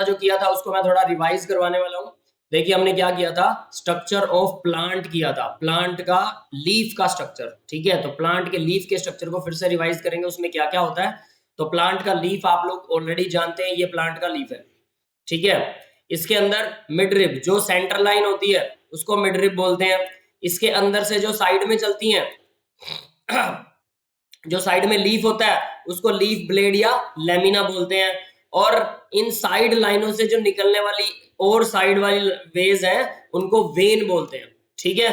जो किया था उसको मैं थोड़ा रिवाइज करवाने वाला हूँ। देखिए हमने क्या किया था, स्ट्रक्चर ऑफ प्लांट किया था, प्लांट का लीफ का स्ट्रक्चर। ठीक है, तो प्लांट के लीफ के स्ट्रक्चर को फिर से रिवाइज करेंगे, उसमें क्या क्या होता है। तो प्लांट का लीफ आप लोग ऑलरेडी जानते हैं, ये प्लांट का लीफ है। ठीक है, इसके अंदर मिडरिब जो सेंटर लाइन होती है उसको मिडरिब बोलते हैं। इसके अंदर से जो साइड में चलती हैं जो साइड में लीफ होता है उसको लीफ ब्लेड या लेमिना बोलते हैं। और इन साइड लाइनों से जो निकलने वाली और साइड वाली वेज हैं उनको वेन बोलते हैं। ठीक है,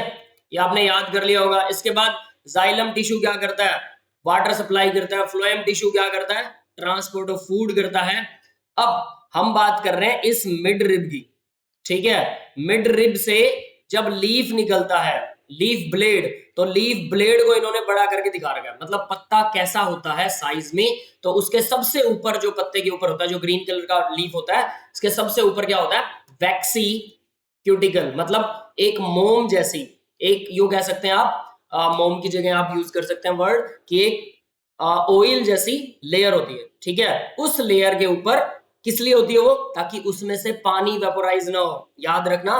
ये आपने याद कर लिया होगा। इसके बाद जाइलम टिश्यू क्या करता है, वाटर सप्लाई करता है। फ्लोएम टिश्यू क्या करता है, ट्रांसपोर्ट ऑफ फूड करता है। अब हम बात कर रहे हैं इस मिड रिब की। ठीक है, मिड रिब से जब लीफ निकलता है, लीफ ब्लेड, तो लीफ ब्लेड को इन्होंने बड़ा करके दिखा रखा है, मतलब पत्ता कैसा होता है साइज में। तो उसके सबसे ऊपर जो पत्ते के ऊपर होता है, जो ग्रीन कलर का लीफ होता है, इसके सबसे ऊपर क्या होता है, वैक्सी क्यूटिकल, मतलब एक मोम जैसी, एक यू कह सकते हैं आप, मोम की जगह आप यूज कर सकते हैं वर्ड कि एक ऑयल जैसी लेयर होती है। ठीक है, उस लेयर के ऊपर किस लिए होती है वो, ताकि उसमें से पानी वेपोराइज ना हो। याद रखना,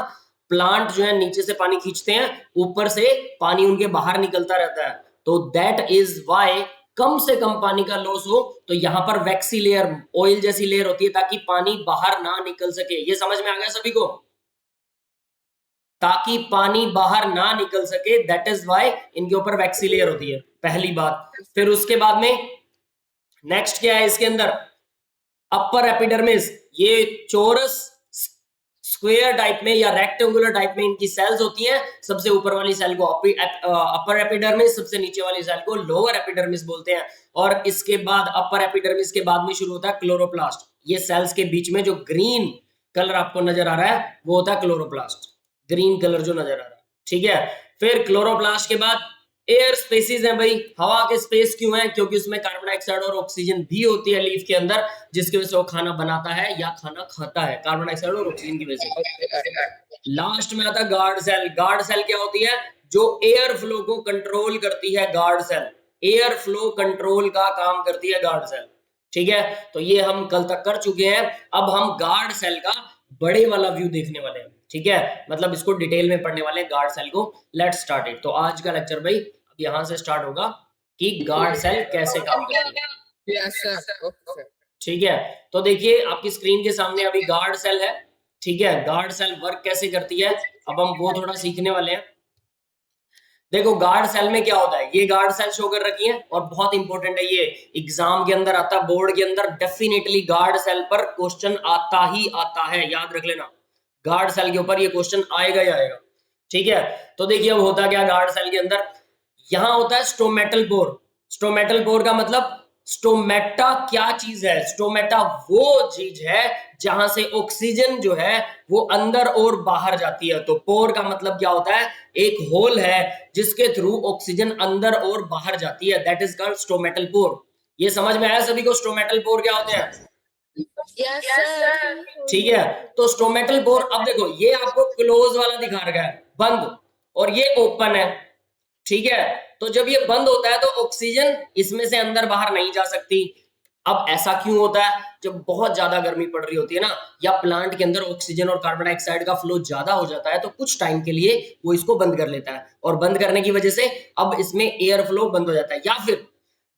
प्लांट जो है नीचे से पानी खींचते हैं, ऊपर से पानी उनके बाहर निकलता रहता है। तो दैट इज वाई कम से कम पानी का लॉस हो तो यहां पर वैक्सी लेयर, ऑयल जैसी लेयर होती है, ताकि पानी बाहर ना निकल सके। ये समझ में आ गया सभी को, ताकि पानी बाहर ना निकल सके, दैट इज वाई इनके ऊपर वैक्सी लेयर होती है, पहली बात। फिर उसके बाद में नेक्स्ट क्या है इसके अंदर, अपर एपिडर्मिस। ये चौरस स्क्वायर टाइप में या रेक्टेंगुलर टाइप में इनकी सेल्स होती हैं। सबसे ऊपर वाली सेल को अपर एपिडर्मिस, सबसे नीचे वाली सेल को लोअर एपिडर्मिस बोलते हैं। और इसके बाद अपर एपिडर्मिस के बाद में शुरू होता है क्लोरोप्लास्ट। ये सेल्स के बीच में जो ग्रीन कलर आपको नजर आ रहा है वो होता है क्लोरोप्लास्ट, ग्रीन कलर जो नजर आ रहा है। ठीक है, फिर क्लोरोप्लास्ट के बाद एयर स्पेसिस है भाई। हवा के स्पेस क्यों है, क्योंकि उसमें कार्बन डाइऑक्साइड और ऑक्सीजन भी होती है लीफ के अंदर, जिसकी वजह से वो खाना बनाता है या खाना खाता है, कार्बन डाइऑक्साइड और ऑक्सीजन की वजह से। लास्ट में आता है गार्ड सेल। गार्ड सेल क्या होती है, जो एयर फ्लो को कंट्रोल करती है। Guard cell air flow control का काम करती है, गार्ड सेल। ठीक है, तो ये हम कल तक कर चुके हैं। अब हम गार्ड सेल का बड़े वाला व्यू देखने वाले हैं। ठीक है, मतलब इसको डिटेल में पढ़ने वाले हैं गार्ड सेल को। Let's start it. तो आज का लेक्चर भाई यहां से स्टार्ट होगा कि गार्ड सेल कैसे काम करती है। Yes sir, okay sir. ठीक है, तो देखिए आपकी स्क्रीन के सामने अभी गार्ड सेल है। ठीक है, गार्ड सेल वर्क कैसे करती है अब हम वो थोड़ा सीखने वाले हैं। देखो गार्ड सेल में क्या होता है, ये गार्ड सेल शो कर रखी है और बहुत इंपॉर्टेंट है ये, एग्जाम के अंदर आता है, बोर्ड के अंदर डेफिनेटली गार्ड सेल पर क्वेश्चन आता ही आता है, याद रख लेना। गार्ड सेल के ऊपर ये क्वेश्चन आएगा ही आएगा। ठीक है, तो देखिए अब होता क्या गार्ड सेल के अंदर, यहां होता है स्टोमेटल पोर। स्टोमेटल पोर का मतलब, स्टोमेटा क्या चीज है, स्टोमेटा वो चीज है जहां से ऑक्सीजन जो है वो अंदर और बाहर जाती है। तो पोर का मतलब क्या होता है, एक होल है जिसके थ्रू ऑक्सीजन अंदर और बाहर जाती है, that is called stomatal pore. ये समझ में आया सभी को, स्टोमेटल पोर क्या होते हैं। Yes sir. ठीक है, तो स्टोमेटल पोर, अब देखो ये आपको क्लोज वाला दिखा रखा है, बंद, और ये ओपन है। ठीक है, तो जब ये बंद होता है तो ऑक्सीजन इसमें से अंदर बाहर नहीं जा सकती। अब ऐसा क्यों होता है, जब बहुत ज्यादा गर्मी पड़ रही होती है ना, या प्लांट के अंदर ऑक्सीजन और कार्बन डाइऑक्साइड का फ्लो ज्यादा हो जाता है, तो कुछ टाइम के लिए वो इसको बंद कर लेता है, और बंद करने की वजह से अब इसमें एयर फ्लो बंद हो जाता है। या फिर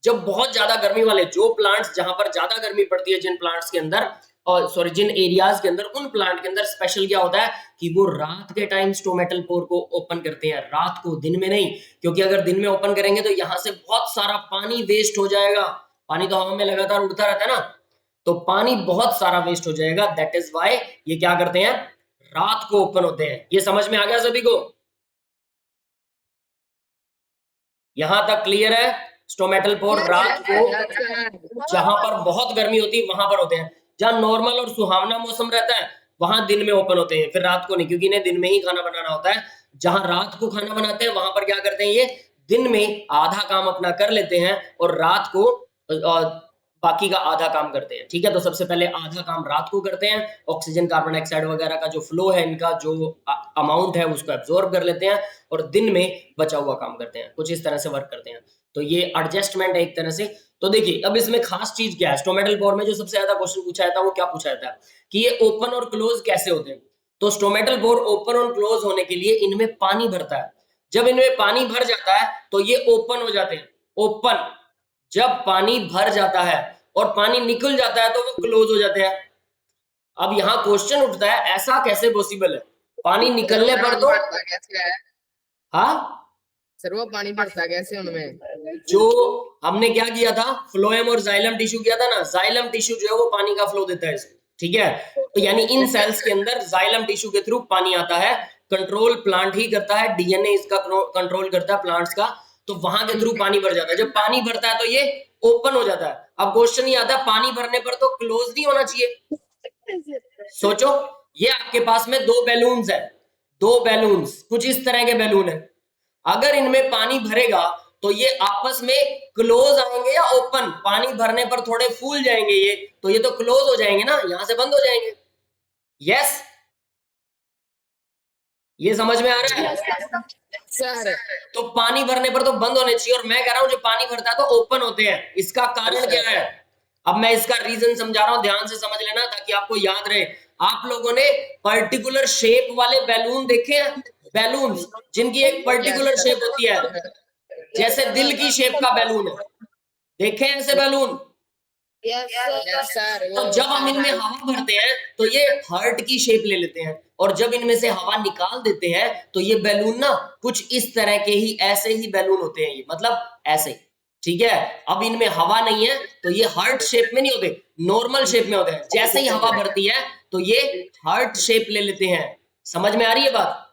जब बहुत ज्यादा गर्मी वाले जो प्लांट्स, जहां पर ज्यादा गर्मी पड़ती है जिन प्लांट्स के अंदर, और सॉरी जिन एरियाज के अंदर, उन प्लांट के अंदर स्पेशल क्या होता है कि वो रात के टाइम स्टोमेटल पोर को ओपन करते हैं, रात को, दिन में नहीं। क्योंकि अगर दिन में ओपन करेंगे तो यहां से बहुत सारा पानी वेस्ट हो जाएगा। पानी तो हवा में लगातार उड़ता रहता है ना, तो पानी बहुत सारा वेस्ट हो जाएगा, दैट इज वाई ये क्या करते हैं, रात को ओपन होते हैं। ये समझ में आ गया सभी को, यहां तक क्लियर है। स्टोमेटल पोर रात को, जहां पर बहुत गर्मी होती है वहां पर होते हैं। जहां नॉर्मल और सुहावना मौसम रहता है वहां दिन में ओपन होते हैं, फिर रात को नहीं, क्योंकि इन्हें दिन में ही खाना बनाना होता है। जहां रात को खाना बनाते हैं वहां पर क्या करते हैं, ये दिन में आधा काम अपना कर लेते हैं और रात को बाकी का आधा काम करते हैं। ठीक है, तो सबसे पहले आधा काम रात को करते हैं, ऑक्सीजन कार्बन डाइऑक्साइड वगैरह का जो फ्लो है, इनका जो अमाउंट है उसको एब्जॉर्ब कर लेते हैं, और दिन में बचा हुआ काम करते हैं। कुछ इस तरह से वर्क करते हैं। तो ये एडजस्टमेंट है एक तरह से। तो देखिए अब इसमें खास चीज क्या है, स्टोमेटल पोर में जो सबसे ज्यादा क्वेश्चन पूछा जाता है वो क्या पूछा जाता है कि ये ओपन और क्लोज कैसे होते हैं। तो स्टोमेटल पोर ओपन और क्लोज होने के लिए इनमें पानी भरता है। जब इनमें पानी भर जाता है तो ये ओपन हो जाते हैं, ओपन। जब पानी भर जाता है और पानी निकल जाता है तो वो क्लोज हो जाते हैं। अब यहाँ क्वेश्चन उठता है ऐसा कैसे पॉसिबल है, पानी निकलने पर तो कैसे है हाँ सर, वो पानी भरता कैसे उनमें? जो हमने क्या किया था, फ्लोएम और जाइलम टिश्यू किया था ना, जाइलम टिश्यू जो है वो पानी का फ्लो देता है इसमें, ठीक है। तो यानी इन सेल्स के अंदर जाइलम टिश्यू के थ्रू पानी आता है, कंट्रोल प्लांट ही करता है, डीएनए इसका कंट्रोल करता है प्लांट्स का, तो वहां के थ्रू पानी भर जाता है। जब पानी भरता है तो ये ओपन हो जाता है। अब क्वेश्चन ये आता है पानी भरने पर तो क्लोज नहीं होना चाहिए। सोचो ये आपके पास में दो बैलून्स है, दो बैलून्स कुछ इस तरह के बैलून है, अगर इनमें पानी भरेगा तो ये आपस में क्लोज आएंगे या ओपन, पानी भरने पर थोड़े फूल जाएंगे ये, तो ये तो क्लोज हो जाएंगे ना, यहां से बंद हो जाएंगे। यस, ये समझ में आ रहा है सर तो पानी भरने पर तो बंद होने चाहिए, और मैं कह रहा हूं जो पानी भरता है तो ओपन होते हैं। इसका कारण क्या है, अब मैं इसका रीजन समझा रहा हूं, ध्यान से समझ लेना ताकि आपको याद रहे। आप लोगों ने पर्टिकुलर शेप वाले बैलून देखे हैं, बैलून जिनकी एक पर्टिकुलर शेप होती है, जैसे दिल की शेप का बैलून है, देखे हैं ऐसे बैलून। यस सर, तो जब हम इनमें हवा भरते हैं तो ये हार्ट की शेप ले लेते हैं, और जब इनमें से हवा निकाल देते हैं तो ये बैलून ना कुछ इस तरह के ही ऐसे ही बैलून होते हैं, ये मतलब ऐसे, ठीक है। अब इनमें हवा नहीं है तो ये हार्ट शेप में नहीं होते, नॉर्मल शेप में होते हैं। जैसे ही हवा भरती है तो ये हार्ट शेप ले लेते हैं। समझ में आ रही है बात?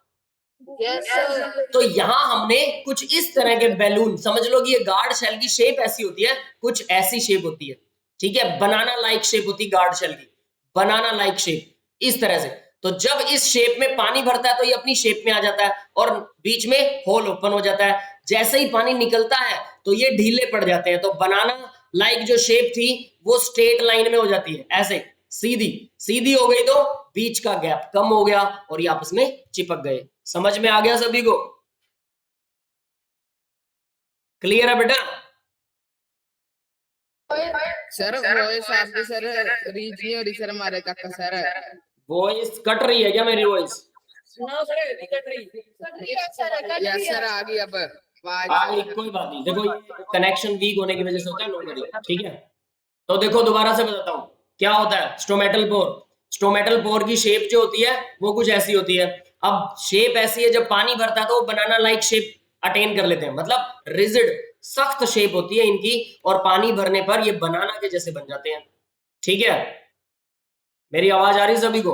तो यहाँ हमने कुछ इस तरह के बैलून, समझ लो कि ये गार्ड शेल की शेप ऐसी होती है, कुछ ऐसी शेप होती है, ठीक है, बनाना लाइक शेप होती है गार्ड शेल की, बनाना लाइक शेप इस तरह से। तो जब इस शेप में पानी भरता है तो ये अपनी शेप में आ जाता है और बीच में होल ओपन हो जाता है। जैसे ही पानी निकलता है तो ये ढीले पड़ जाते हैं, तो बनाना लाइक जो शेप थी वो स्ट्रेट लाइन में हो जाती है, ऐसे सीधी सीधी हो गई, तो बीच का गैप कम हो गया और ये आपस में चिपक गए। समझ में आ गया सभी को? क्लियर है बेटा? सर वॉइस आपकी सर रीच नहीं हो रही सर, हमारे काका सर। वॉइस कट रही है क्या मेरी वॉइस? यस सर, आ गई अब आवाज। कोई बात नहीं, देखो कनेक्शन वीक होने की वजह से होता है, नो वरी, ठीक है। तो देखो दोबारा से बताता हूँ क्या होता है स्टोमेटल पोर। स्टोमेटल पोर की शेप जो होती है वो कुछ ऐसी होती है। अब शेप ऐसी है, जब पानी भरता है तो वो बनाना लाइक शेप अटेन कर लेते हैं, मतलब रिजिड सख्त शेप होती है इनकी, और पानी भरने पर ये बनाना के जैसे बन जाते हैं, ठीक है। मेरी आवाज आ रही है सभी को?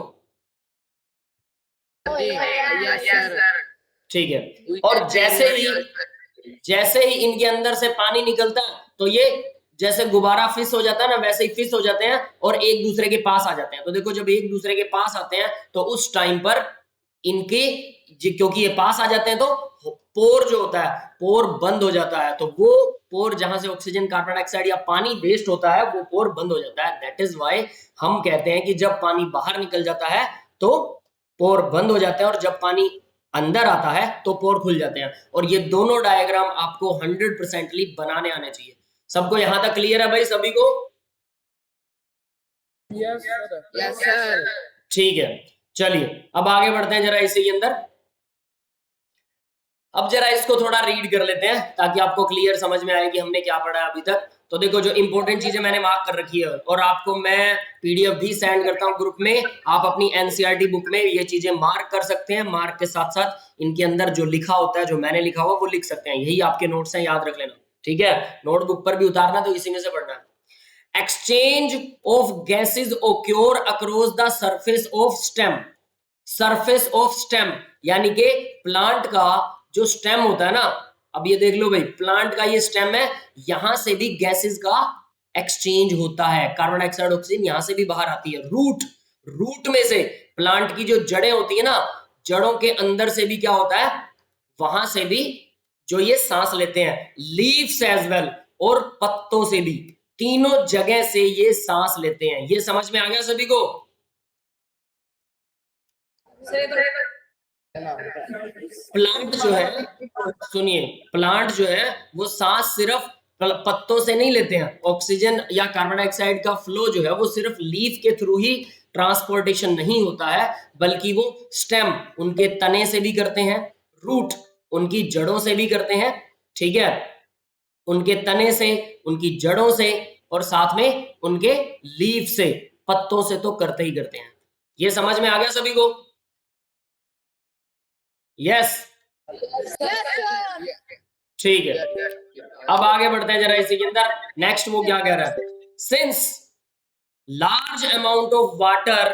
यस सर, ठीक है। और जैसे ही इनके अंदर से पानी निकलता है तो ये जैसे गुब्बारा फिस हो जाता है ना, वैसे ही फिस हो जाते हैं और एक दूसरे के पास आ जाते हैं। तो देखो जब एक दूसरे के पास आते हैं तो उस टाइम पर इनके, क्योंकि ये पास आ जाते हैं तो पोर जो होता है पोर बंद हो जाता है, तो वो पोर जहां से ऑक्सीजन कार्बन डाइऑक्साइड या पानी वेस्ट होता है वो पोर बंद हो जाता है। दैट इज व्हाई हम कहते हैं कि जब पानी बाहर निकल जाता है तो पोर बंद हो जाते हैं, और जब पानी अंदर आता है तो पोर खुल जाते हैं। और ये दोनों डायग्राम आपको 100%ली बनाने आने चाहिए। सबको यहां तक क्लियर है भाई सभी को? Yes sir. ठीक है, चलिए अब आगे बढ़ते हैं जरा इसी के अंदर। अब जरा इसको थोड़ा रीड कर लेते हैं ताकि आपको क्लियर समझ में आए कि हमने क्या पढ़ा है अभी तक। तो देखो जो इंपॉर्टेंट चीजें मैंने मार्क कर रखी है, और आपको मैं पीडीएफ भी सेंड करता हूं ग्रुप में, आप अपनी एनसीईआरटी बुक में ये चीजें मार्क कर सकते हैं। मार्क के साथ साथ इनके अंदर जो लिखा होता है, जो मैंने लिखा हुआ वो लिख सकते हैं, यही आपके नोट्स हैं, याद रख लेना, ठीक है। नोटबुक पर भी उतारना तो इसी में से पढ़ना है। Exchange of gases occur across the surface of stem. Surface of stem यानी कि प्लांट का जो स्टेम होता है ना, अब ये देख लो भाई, प्लांट का ये स्टेम है, यहां से भी गैसेस का एक्सचेंज होता है, कार्बन डाइऑक्साइड ऑक्सीजन यहां से भी बाहर आती है। रूट में से, प्लांट की जो जड़ें होती है ना, जड़ों के अंदर से भी क्या होता है, वहां से भी जो ये सांस लेते हैं। लीव्स एज वेल, और पत्तों से भी, तीनों जगह से ये सांस लेते हैं। ये समझ में आ गया सभी को? प्लांट जो है, सुनिए, प्लांट जो है वो सांस सिर्फ पत्तों से नहीं लेते हैं ऑक्सीजन या कार्बन डाइऑक्साइड का फ्लो जो है वो सिर्फ लीफ के थ्रू ही ट्रांसपोर्टेशन नहीं होता है, बल्कि वो स्टेम उनके तने से भी करते हैं, रूट उनकी जड़ों से भी करते हैं, ठीक है, उनके तने से, उनकी जड़ों से, और साथ में उनके लीफ से, पत्तों से तो करते ही करते हैं। ये समझ में आ गया सभी को? यस, ठीक है। अब आगे बढ़ते हैं जरा इसी के अंदर। नेक्स्ट वो क्या कह रहा है, since large amount of water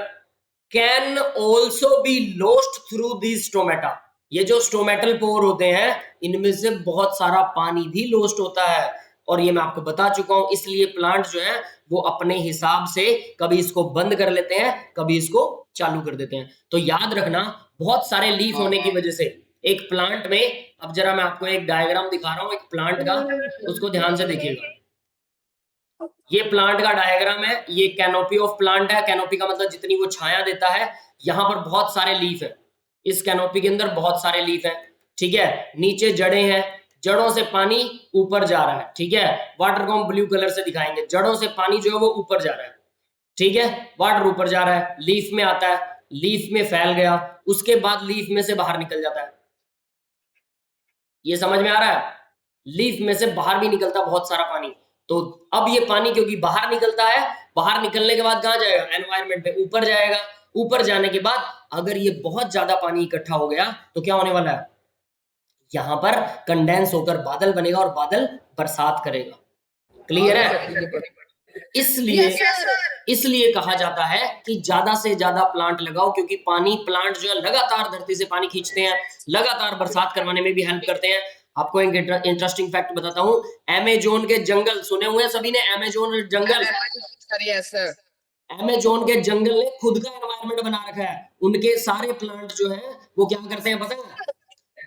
can also be lost through this stomata, ये जो स्टोमेटल पोर होते हैं इनमें से बहुत सारा पानी भी लॉस्ट होता है, और ये मैं आपको बता चुका हूं, इसलिए प्लांट जो है वो अपने हिसाब से कभी इसको बंद कर लेते हैं, कभी इसको चालू कर देते हैं। तो याद रखना, बहुत सारे लीफ होने की वजह से एक प्लांट में, अब जरा मैं आपको एक डायग्राम दिखा रहा हूं एक प्लांट का, उसको ध्यान से देखिएगा। ये प्लांट का डायग्राम है, ये कैनोपी ऑफ प्लांट है, कैनोपी का मतलब जितनी वो छाया देता है, यहाँ पर बहुत सारे लीफ है, इस कैनोपी के अंदर बहुत सारे लीफ है, ठीक है, नीचे जड़ें हैं, जड़ों से पानी ऊपर जा रहा है, ठीक है, वाटर को हम ब्लू कलर से दिखाएंगे, जड़ों से पानी जो है वो ऊपर जा रहा है, ठीक है, वाटर ऊपर जा रहा है, लीफ में आता है, लीफ में फैल गया, उसके बाद लीफ में से बाहर निकल जाता है। ये समझ में आ रहा है? लीफ में से बाहर भी निकलता बहुत सारा पानी। तो अब ये पानी क्योंकि बाहर निकलता है, बाहर निकलने के बाद कहां जाएगा, एनवायरनमेंट में ऊपर जाएगा, ऊपर जाने के बाद अगर ये बहुत ज्यादा पानी इकट्ठा हो गया तो क्या होने वाला है, यहां पर कंडेंस होकर बादल बनेगा और बादल बरसात करेगा। क्लियर है? इसलिए कहा जाता है कि ज्यादा से ज्यादा प्लांट लगाओ, क्योंकि पानी, प्लांट जो है लगातार धरती से पानी खींचते हैं, लगातार बरसात करवाने में भी हेल्प करते हैं। आपको एक इंटरेस्टिंग फैक्ट बताता हूँ, अमेजोन के जंगल सुने हुए हैं सभी ने, अमेजोन जंगल, अमेजोन के जंगल ने खुद का एनवायरनमेंट बना रखा है, उनके सारे प्लांट जो है वो क्या करते हैं पता है,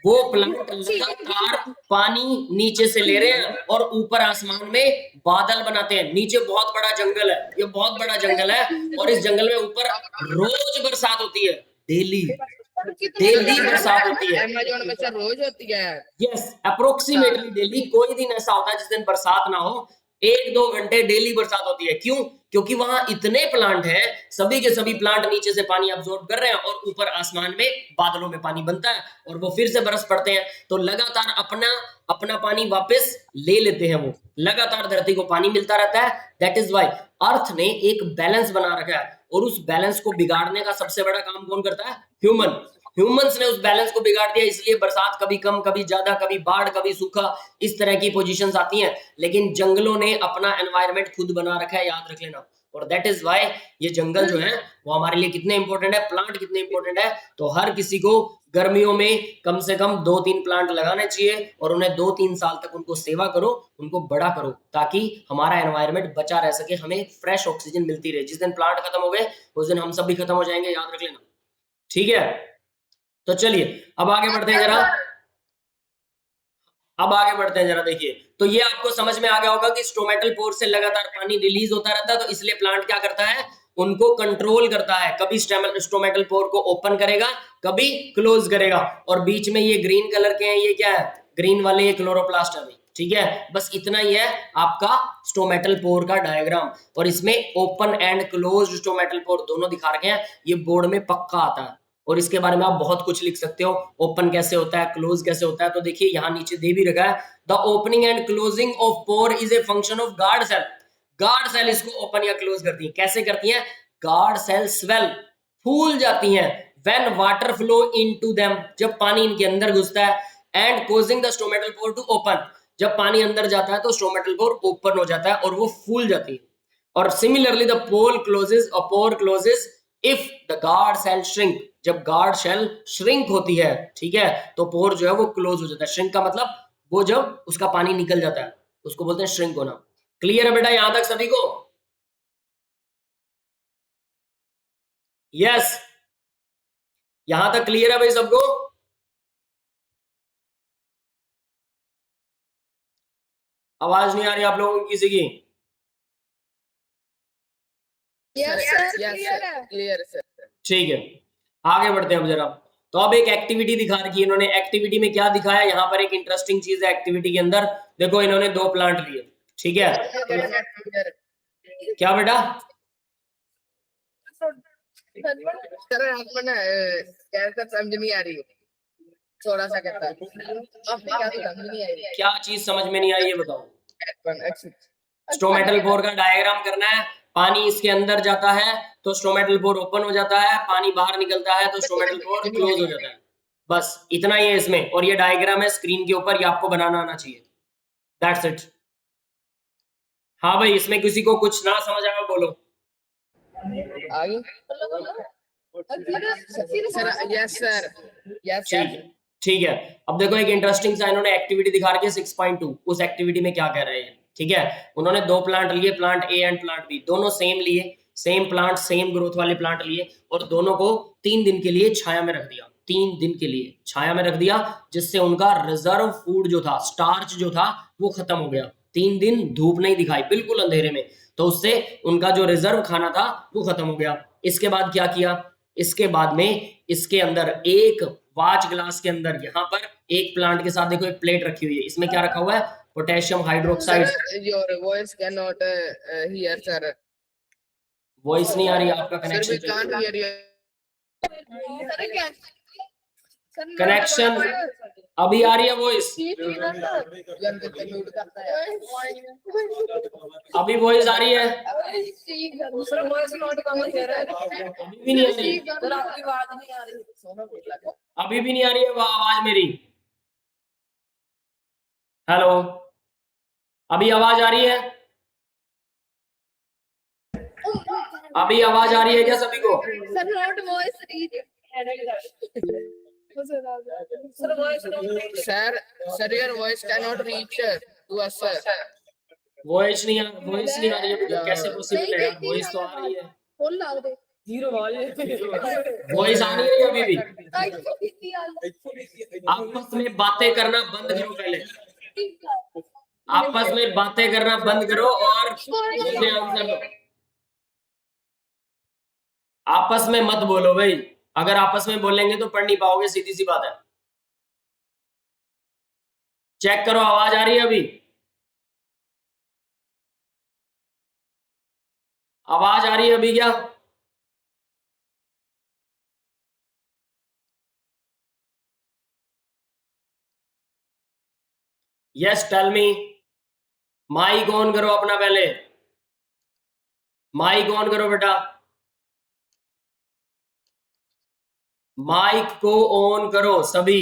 वो प्लांट लगातार पानी नीचे से ले रहे हैं और ऊपर आसमान में बादल बनाते हैं। नीचे बहुत बड़ा जंगल है, ये बहुत बड़ा जंगल है, और इस जंगल में ऊपर रोज बरसात होती है, डेली बरसात होती है, अमेज़न में से रोज होती है। यस, अप्रोक्सीमेटली डेली, कोई दिन ऐसा होता है जिस दिन बरसात ना हो, 1-2 घंटे डेली बरसात होती है। क्यों? क्योंकि वहां इतने प्लांट हैं, सभी के सभी प्लांट नीचे से पानी अब्सॉर्ब कर रहे हैं और ऊपर आसमान में बादलों में पानी बनता है और वो फिर से बरस पड़ते हैं, तो लगातार अपना पानी वापस ले लेते हैं, वो लगातार धरती को पानी मिलता रहता है। दैट इज वाई अर्थ ने एक बैलेंस बना रखा है, और उस बैलेंस को बिगाड़ने का सबसे बड़ा काम कौन करता है? ह्यूमंस ने उस बैलेंस को बिगाड़ दिया, इसलिए बरसात कभी कम, कभी ज्यादा, कभी बाढ़, कभी सूखा, इस तरह की पोजीशंस आती हैं। लेकिन जंगलों ने अपना एनवायरनमेंट खुद बना रखा है, याद रख लेना। और दैट इज व्हाई ये जंगल जो है वो हमारे लिए कितने इंपॉर्टेंट है, प्लांट कितने इंपॉर्टेंट है। तो हर किसी को गर्मियों में कम से कम 2-3 प्लांट लगाने चाहिए, और उन्हें 2-3 साल तक उनको सेवा करो, उनको बड़ा करो, ताकि हमारा एनवायरनमेंट बचा रह सके, हमें फ्रेश ऑक्सीजन मिलती रहे। जिस दिन प्लांट खत्म हो गए उस दिन हम सब भी खत्म हो जाएंगे, याद रख लेना, ठीक है। तो चलिए अब आगे बढ़ते हैं जरा, देखिए, तो ये आपको समझ में आ गया होगा कि स्टोमेटल पोर से लगातार पानी रिलीज होता रहता है, तो इसलिए प्लांट क्या करता है, उनको कंट्रोल करता है, कभी स्टोमेटल पोर को ओपन करेगा, कभी क्लोज करेगा। और बीच में ये ग्रीन कलर के हैं, ये क्या है, ग्रीन वाले ये क्लोरोप्लास्ट है, ठीक है। बस इतना ही है आपका स्टोमेटल पोर का डायग्राम, और इसमें open and closed stomatal pore दोनों दिखा रखे हैं, ये बोर्ड में पक्का आता है, और इसके बारे में आप बहुत कुछ लिख सकते हो, ओपन कैसे होता है, क्लोज कैसे होता है। तो देखिए यहाँ नीचे दे भी रखा है, the opening and closing of pore is a function of guard cell. Guard cell इसको ओपन या क्लोज करती है। कैसे करती हैं? गार्ड सेल स्वेल, फूल जाती हैं, when water flow into them, जब पानी इनके अंदर घुसता है, and causing the stomatal pore to open, जब पानी अंदर जाता है तो स्टोमेटल पोर ओपन हो जाता है और वो फूल जाती है। और similarly the pore closes if the guard cell shrink, जब गार्ड सेल श्रिंक होती है, ठीक है, तो पोर जो है वो क्लोज हो जाता है। श्रिंक का मतलब वो जब उसका पानी निकल जाता है उसको बोलते हैं श्रिंक होना। क्लियर है बेटा यहां तक सभी को? यस, यहां तक क्लियर है भाई सबको? आवाज नहीं आ रही आप लोगों की किसी की? Clear sir. ठीक है, आगे बढ़ते हैं हम जरा। तो अब एक एक्टिविटी दिखा रखी है इन्होंने। एक्टिविटी में क्या दिखाया, यहाँ पर एक इंटरेस्टिंग चीज है एक्टिविटी के अंदर। देखो इन्होंने 2 प्लांट लिए, ठीक है, क्या बेटा? सर आपको ना कैसे समझ नहीं आ रही है, थोड़ा सा कहता है आपने क्या समझ नहीं आ रही क्या चीज समझ में नहीं आई ये बताओ। है। स्ट्रोमेटल पोर का डायग्राम करना है। पानी इसके अंदर जाता है तो स्ट्रोमेटल पोर ओपन हो जाता है, पानी बाहर निकलता है तो स्ट्रोमेटल पोर क्लोज हो जाता है। बस इतना ही है इसमें, और ये डायग्राम है स्क्रीन के ऊपर, ये आपको बनाना आना चाहिए। That's it. हाँ भाई, इसमें किसी को कुछ ना समझ आया बोलो। आगे सर, यस सर, यस ठीक है, ठीक है। अब देखो एक इंटरेस्टिंग सा इन्होंने एक्टिविटी दिखा रखी है 6.2। उस एक्टिविटी में क्या कह रहे हैं, ठीक है। उन्होंने दो प्लांट लिए, plant A and plant B, दोनों सेम लिए, सेम प्लांट, सेम ग्रोथ वाले प्लांट लिए, और दोनों को 3 दिन के लिए छाया में रख दिया। 3 दिन के लिए छाया में रख दिया, जिससे उनका रिजर्व फूड जो था, स्टार्च जो था, वो खत्म हो गया। 3 दिन धूप नहीं दिखाई, बिल्कुल अंधेरे में, तो उससे उनका जो रिजर्व खाना था वो खत्म हो गया। इसके बाद क्या किया, इसके बाद में इसके अंदर एक वाच ग्लास के अंदर यहाँ पर एक प्लांट के साथ देखो एक प्लेट रखी हुई है, इसमें क्या रखा हुआ है, potassium hydroxide. Your voice can not here sir, voice नहीं आ रही, आपका sir we connection can't hear you. Connection अभी आ रही है वॉइस, अभी वॉइस आ रही है, अभी भी नहीं आ रही, अभी भी नहीं आ रही है वो आवाज मेरी। हेलो, अभी आवाज आ रही है, अभी आवाज आ रही है क्या सभी को? Sir, sir your voice can not reach to us sir. Voice नहीं आ रही है, कैसे पॉसिबल है यार, वॉइस तो आ रही है, वॉइस आ नहीं रही अभी भी। आपस में बातें करना बंद करो पहले, आपस में बातें करना बंद करो और मुझे आंसर दो। आपस में मत बोलो भाई, अगर आपस में बोलेंगे तो पढ़ नहीं पाओगे, सीधी सी बात है। चेक करो, आवाज आ रही है अभी, आवाज आ रही है अभी क्या? Yes tell me. Mic on करो अपना पहले, माइक ऑन करो बेटा, माइक को ऑन करो सभी,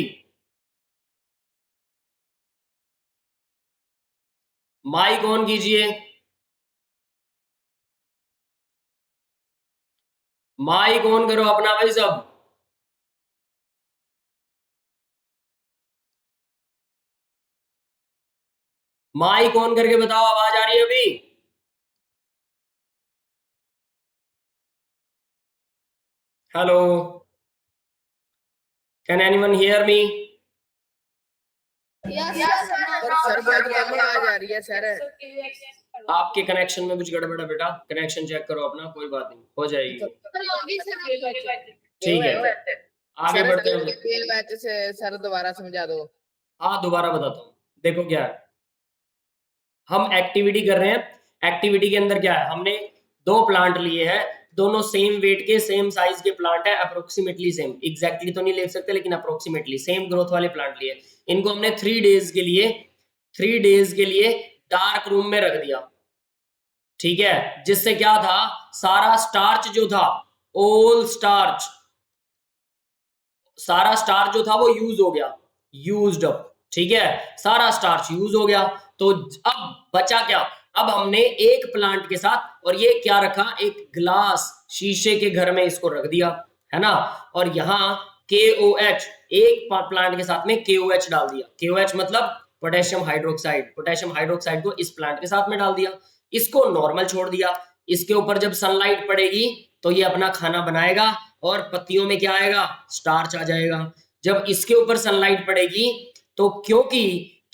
माइक ऑन कीजिए, माइक ऑन करो अपना भाई सब। माइक ऑन करके बताओ आवाज आ रही है अभी? Hello, can anyone hear me? Sir बहुत कम आवाज आ रही है सर। आपके कनेक्शन में कुछ गड़बड़ है बेटा, कनेक्शन चेक करो अपना, कोई बात नहीं, हो जाएगी। ठीक है, आगे बढ़ते हैं। सर दोबारा समझा दो। हाँ दोबारा बताता हूँ, देखो क्या है, हम एक्टिविटी कर रहे हैं। एक्टिविटी के अंदर क्या है, हमने दो प्लांट लिए हैं, दोनों सेम वेट के, सेम साइज के प्लांट है, अप्रोक्सीमेटली सेम, एग्जैक्टली तो नहीं ले सकते लेकिन अप्रोक्सीमेटली सेम ग्रोथ वाले प्लांट लिए। इनको हमने 3 डेज के लिए, 3 डेज के लिए डार्क रूम में रख दिया, ठीक है, जिससे क्या था, सारा स्टार्च जो था, ऑल स्टार्च, सारा स्टार्च जो था वो यूज हो गया, यूज्ड अप, ठीक है, सारा स्टार्च यूज हो गया। तो अब बचा क्या, अब हमने एक प्लांट के साथ, और ये क्या रखा, एक ग्लास शीशे के घर में इसको रख दिया, है ना, और यहाँ KOH, एक प्लांट के साथ में KOH डाल दिया। KOH मतलब पोटेशियम हाइड्रोक्साइड, पोटेशियम हाइड्रोक्साइड को इस प्लांट के साथ में डाल दिया, इसको नॉर्मल छोड़ दिया। इसके ऊपर जब सनलाइट पड़ेगी तो ये अपना खाना बनाएगा, और पत्तियों में क्या आएगा, स्टार्च आ जाएगा। जब इसके ऊपर सनलाइट पड़ेगी तो क्योंकि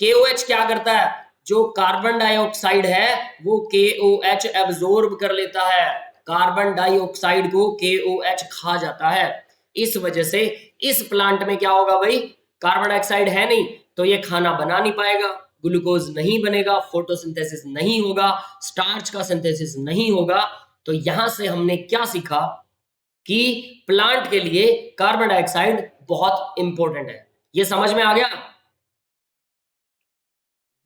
KOH क्या करता है, जो कार्बन डाइऑक्साइड है वो KOH एब्जॉर्ब कर लेता है, कार्बन डाइऑक्साइड को KOH खा जाता है। इस वजह से इस प्लांट में क्या होगा भाई, कार्बन डाइऑक्साइड है नहीं तो ये खाना बना नहीं पाएगा, ग्लूकोज नहीं बनेगा, फोटोसिंथेसिस नहीं होगा, स्टार्च का सिंथेसिस नहीं होगा। तो यहां से हमने क्या सीखा कि प्लांट के लिए कार्बन डाइऑक्साइड बहुत इंपॉर्टेंट है। ये समझ में आ गया?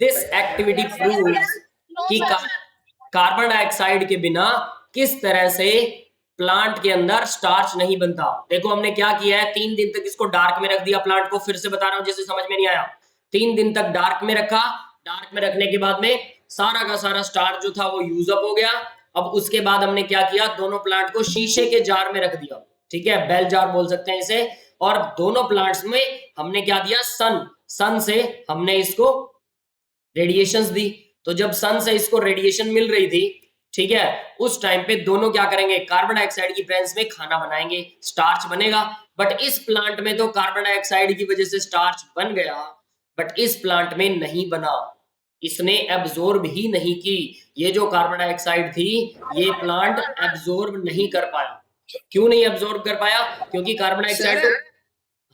दिस एक्टिविटी प्रूव्स कि कार्बन डाइऑक्साइड के बिना किस तरह से प्लांट के अंदर स्टार्च नहीं बनता। देखो हमने क्या किया है, 3 दिन तक इसको डार्क में रख दिया प्लांट को। फिर से बता रहा हूं जैसे समझ में नहीं आया, 3 दिन तक डार्क में रखा। डार्क में रखने के बाद में सारा का सारा स्टार्च जो था वो यूज अप हो गया। अब उसके बाद हमने क्या किया, दोनों प्लांट को शीशे के जार में रख दिया, ठीक है, बेल जार बोल सकते हैं इसे। और दोनों प्लांट्स में हमने क्या दिया, सन से हमने इसको रेडिएशंस दी। तो जब सन से इसको रेडिएशन मिल रही थी, ठीक है, उस टाइम पे दोनों क्या करेंगे, कार्बन डाइऑक्साइड की प्रेजेंस में खाना बनाएंगे, स्टार्च बनेगा। बट इस प्लांट में तो कार्बन डाइऑक्साइड की वजह से स्टार्च बन गया, बट इस प्लांट में नहीं बना, इसने एब्जॉर्ब ही नहीं की। ये जो कार्बन डाइऑक्साइड थी ये प्लांट एब्जॉर्ब नहीं कर पाया। क्यों नहीं एब्जॉर्ब कर पाया? क्योंकि कार्बन डाइऑक्साइड तो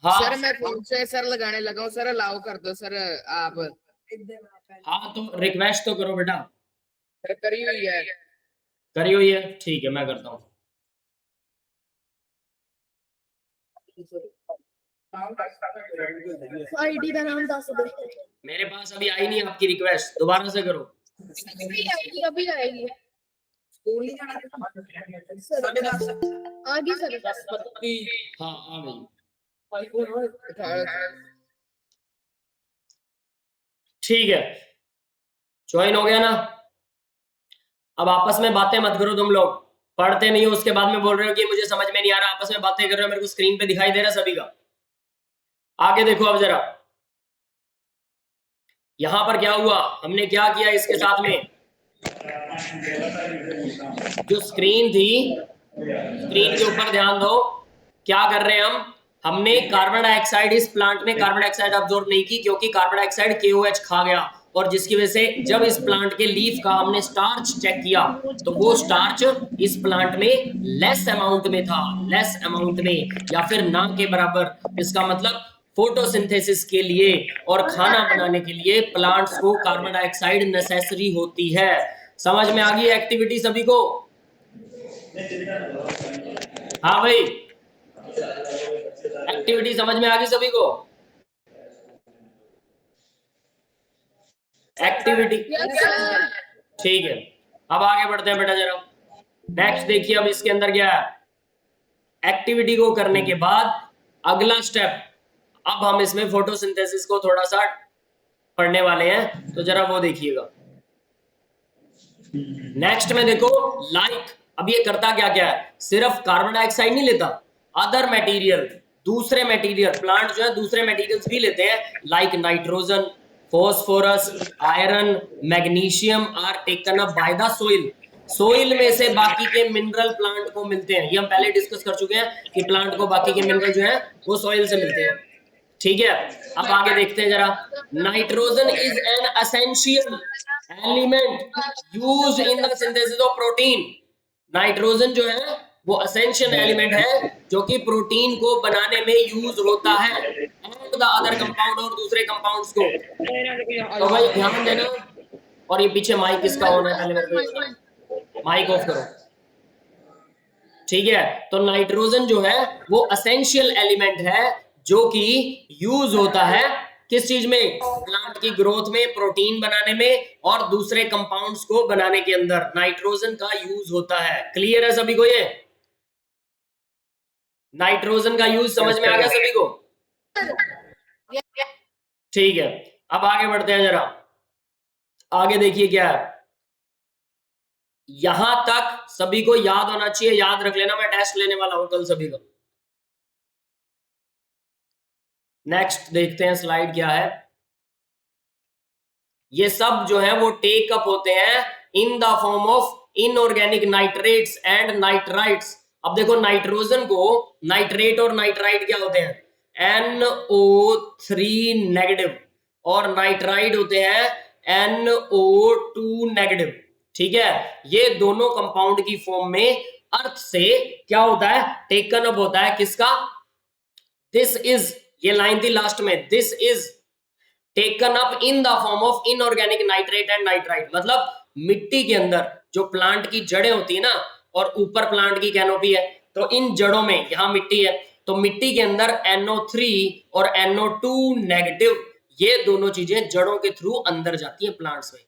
हाँ सर मैं फोन से सर लगाने लगा हूँ सर, अलाउ कर दो सर आप। हाँ तो रिक्वेस्ट तो करो बेटा। सर करी हुई है। करी हुई है, ठीक है मैं करता हूँ। आईडी का नाम दस दो। मेरे पास अभी आई नहीं आपकी रिक्वेस्ट, दोबारा से करो। अभी आएगी। आगे सर। हाँ आ गई। ठीक है, ज्वाइन हो गया ना? अब आपस में बातें मत करो, तुम लोग पढ़ते नहीं हो उसके बाद में बोल रहे हो कि मुझे समझ में नहीं आ रहा। आपस में बातें कर रहे हो, मेरे को स्क्रीन पे दिखाई दे रहा है सभी का। आगे देखो अब जरा, यहां पर क्या हुआ, हमने क्या किया इसके साथ में, जो स्क्रीन थी, स्क्रीन के ऊपर ध्यान दो, क्या कर रहे हैं हमने कार्बन डाइऑक्साइड, इस प्लांट ने कार्बन डाइऑक्साइड अब्सॉर्ब नहीं की क्योंकि कार्बन डाइऑक्साइड KOH खा गया, और जिसकी वजह से जब इस प्लांट के लीफ का हमने स्टार्च चेक किया तो वो स्टार्च इस प्लांट में लेस अमाउंट में था, लेस अमाउंट में या फिर ना के बराबर। इसका मतलब फोटोसिंथेसिस के लिए और खाना बनाने के लिए प्लांट्स को कार्बन डाइऑक्साइड नेसेसरी होती है। समझ में आ गई एक्टिविटी सभी को? हाँ भाई, एक्टिविटी समझ में आ गई सभी को? एक्टिविटी ठीक है, अब आगे बढ़ते हैं बेटा जरा। नेक्स्ट देखिए, अब इसके अंदर क्या है, एक्टिविटी को करने के बाद अगला स्टेप, अब हम इसमें फोटोसिंथेसिस को थोड़ा सा पढ़ने वाले हैं, तो जरा वो देखिएगा। नेक्स्ट में देखो लाइक, अब ये करता क्या क्या है, सिर्फ कार्बन डाइऑक्साइड नहीं लेता, अदर मटेरियल, दूसरे मटेरियल, प्लांट जो है दूसरे मटेरियल्स भी लेते हैं, like nitrogen, phosphorus, iron, magnesium are taken up by the soil. Soil में से बाकी के मिनरल प्लांट को मिलते हैं, ये हम पहले डिस्कस कर चुके हैं कि प्लांट को बाकी के मिनरल जो है वो सोइल से मिलते हैं, ठीक है। अब आगे देखते हैं जरा, nitrogen is an essential element used in the synthesis of protein. Nitrogen जो है वो एसेंशियल एलिमेंट है जो कि प्रोटीन को बनाने में यूज होता है, एंड द अदर कंपाउंड, और दूसरे कंपाउंड्स को। तो भाई ध्यान देना, और ये पीछे माइक किसका होना है, पहले मेरे को माइक ऑफ करो, ठीक है। तो नाइट्रोजन जो है वो एसेंशियल एलिमेंट है जो कि यूज होता है किस चीज में, प्लांट की ग्रोथ में, प्रोटीन बनाने में और दूसरे कंपाउंड्स को बनाने के अंदर नाइट्रोजन का यूज होता है। क्लियर है सभी को? ये नाइट्रोजन का यूज समझ में आ गया सभी को? ठीक है, अब आगे बढ़ते हैं जरा। आगे देखिए क्या है, यहां तक सभी को याद होना चाहिए, याद रख लेना, मैं टेस्ट लेने वाला हूं कल सभी को। नेक्स्ट देखते हैं स्लाइड क्या है। ये सब जो है वो टेक अप होते हैं in the form of inorganic nitrates and nitrites. अब देखो नाइट्रोजन को नाइट्रेट और नाइट्राइट क्या होते हैं, NO3 नेगेटिव, और नाइट्राइड होते हैं NO2 नेगेटिव, ठीक है। ये दोनों कंपाउंड की फॉर्म में अर्थ से क्या होता है, टेकन अप होता है किसका, दिस इज, ये लाइन थी लास्ट में, this is taken up in the form of inorganic nitrate and nitrite, मतलब मिट्टी के अंदर जो प्लांट की जड़ें होती है ना, और ऊपर प्लांट की कैनोपी है, तो इन जड़ों में यहां मिट्टी है, तो मिट्टी के अंदर NO3 और NO2 नेगेटिव, ये दोनों चीजें जड़ों के थ्रू अंदर जाती हैं प्लांट्स में,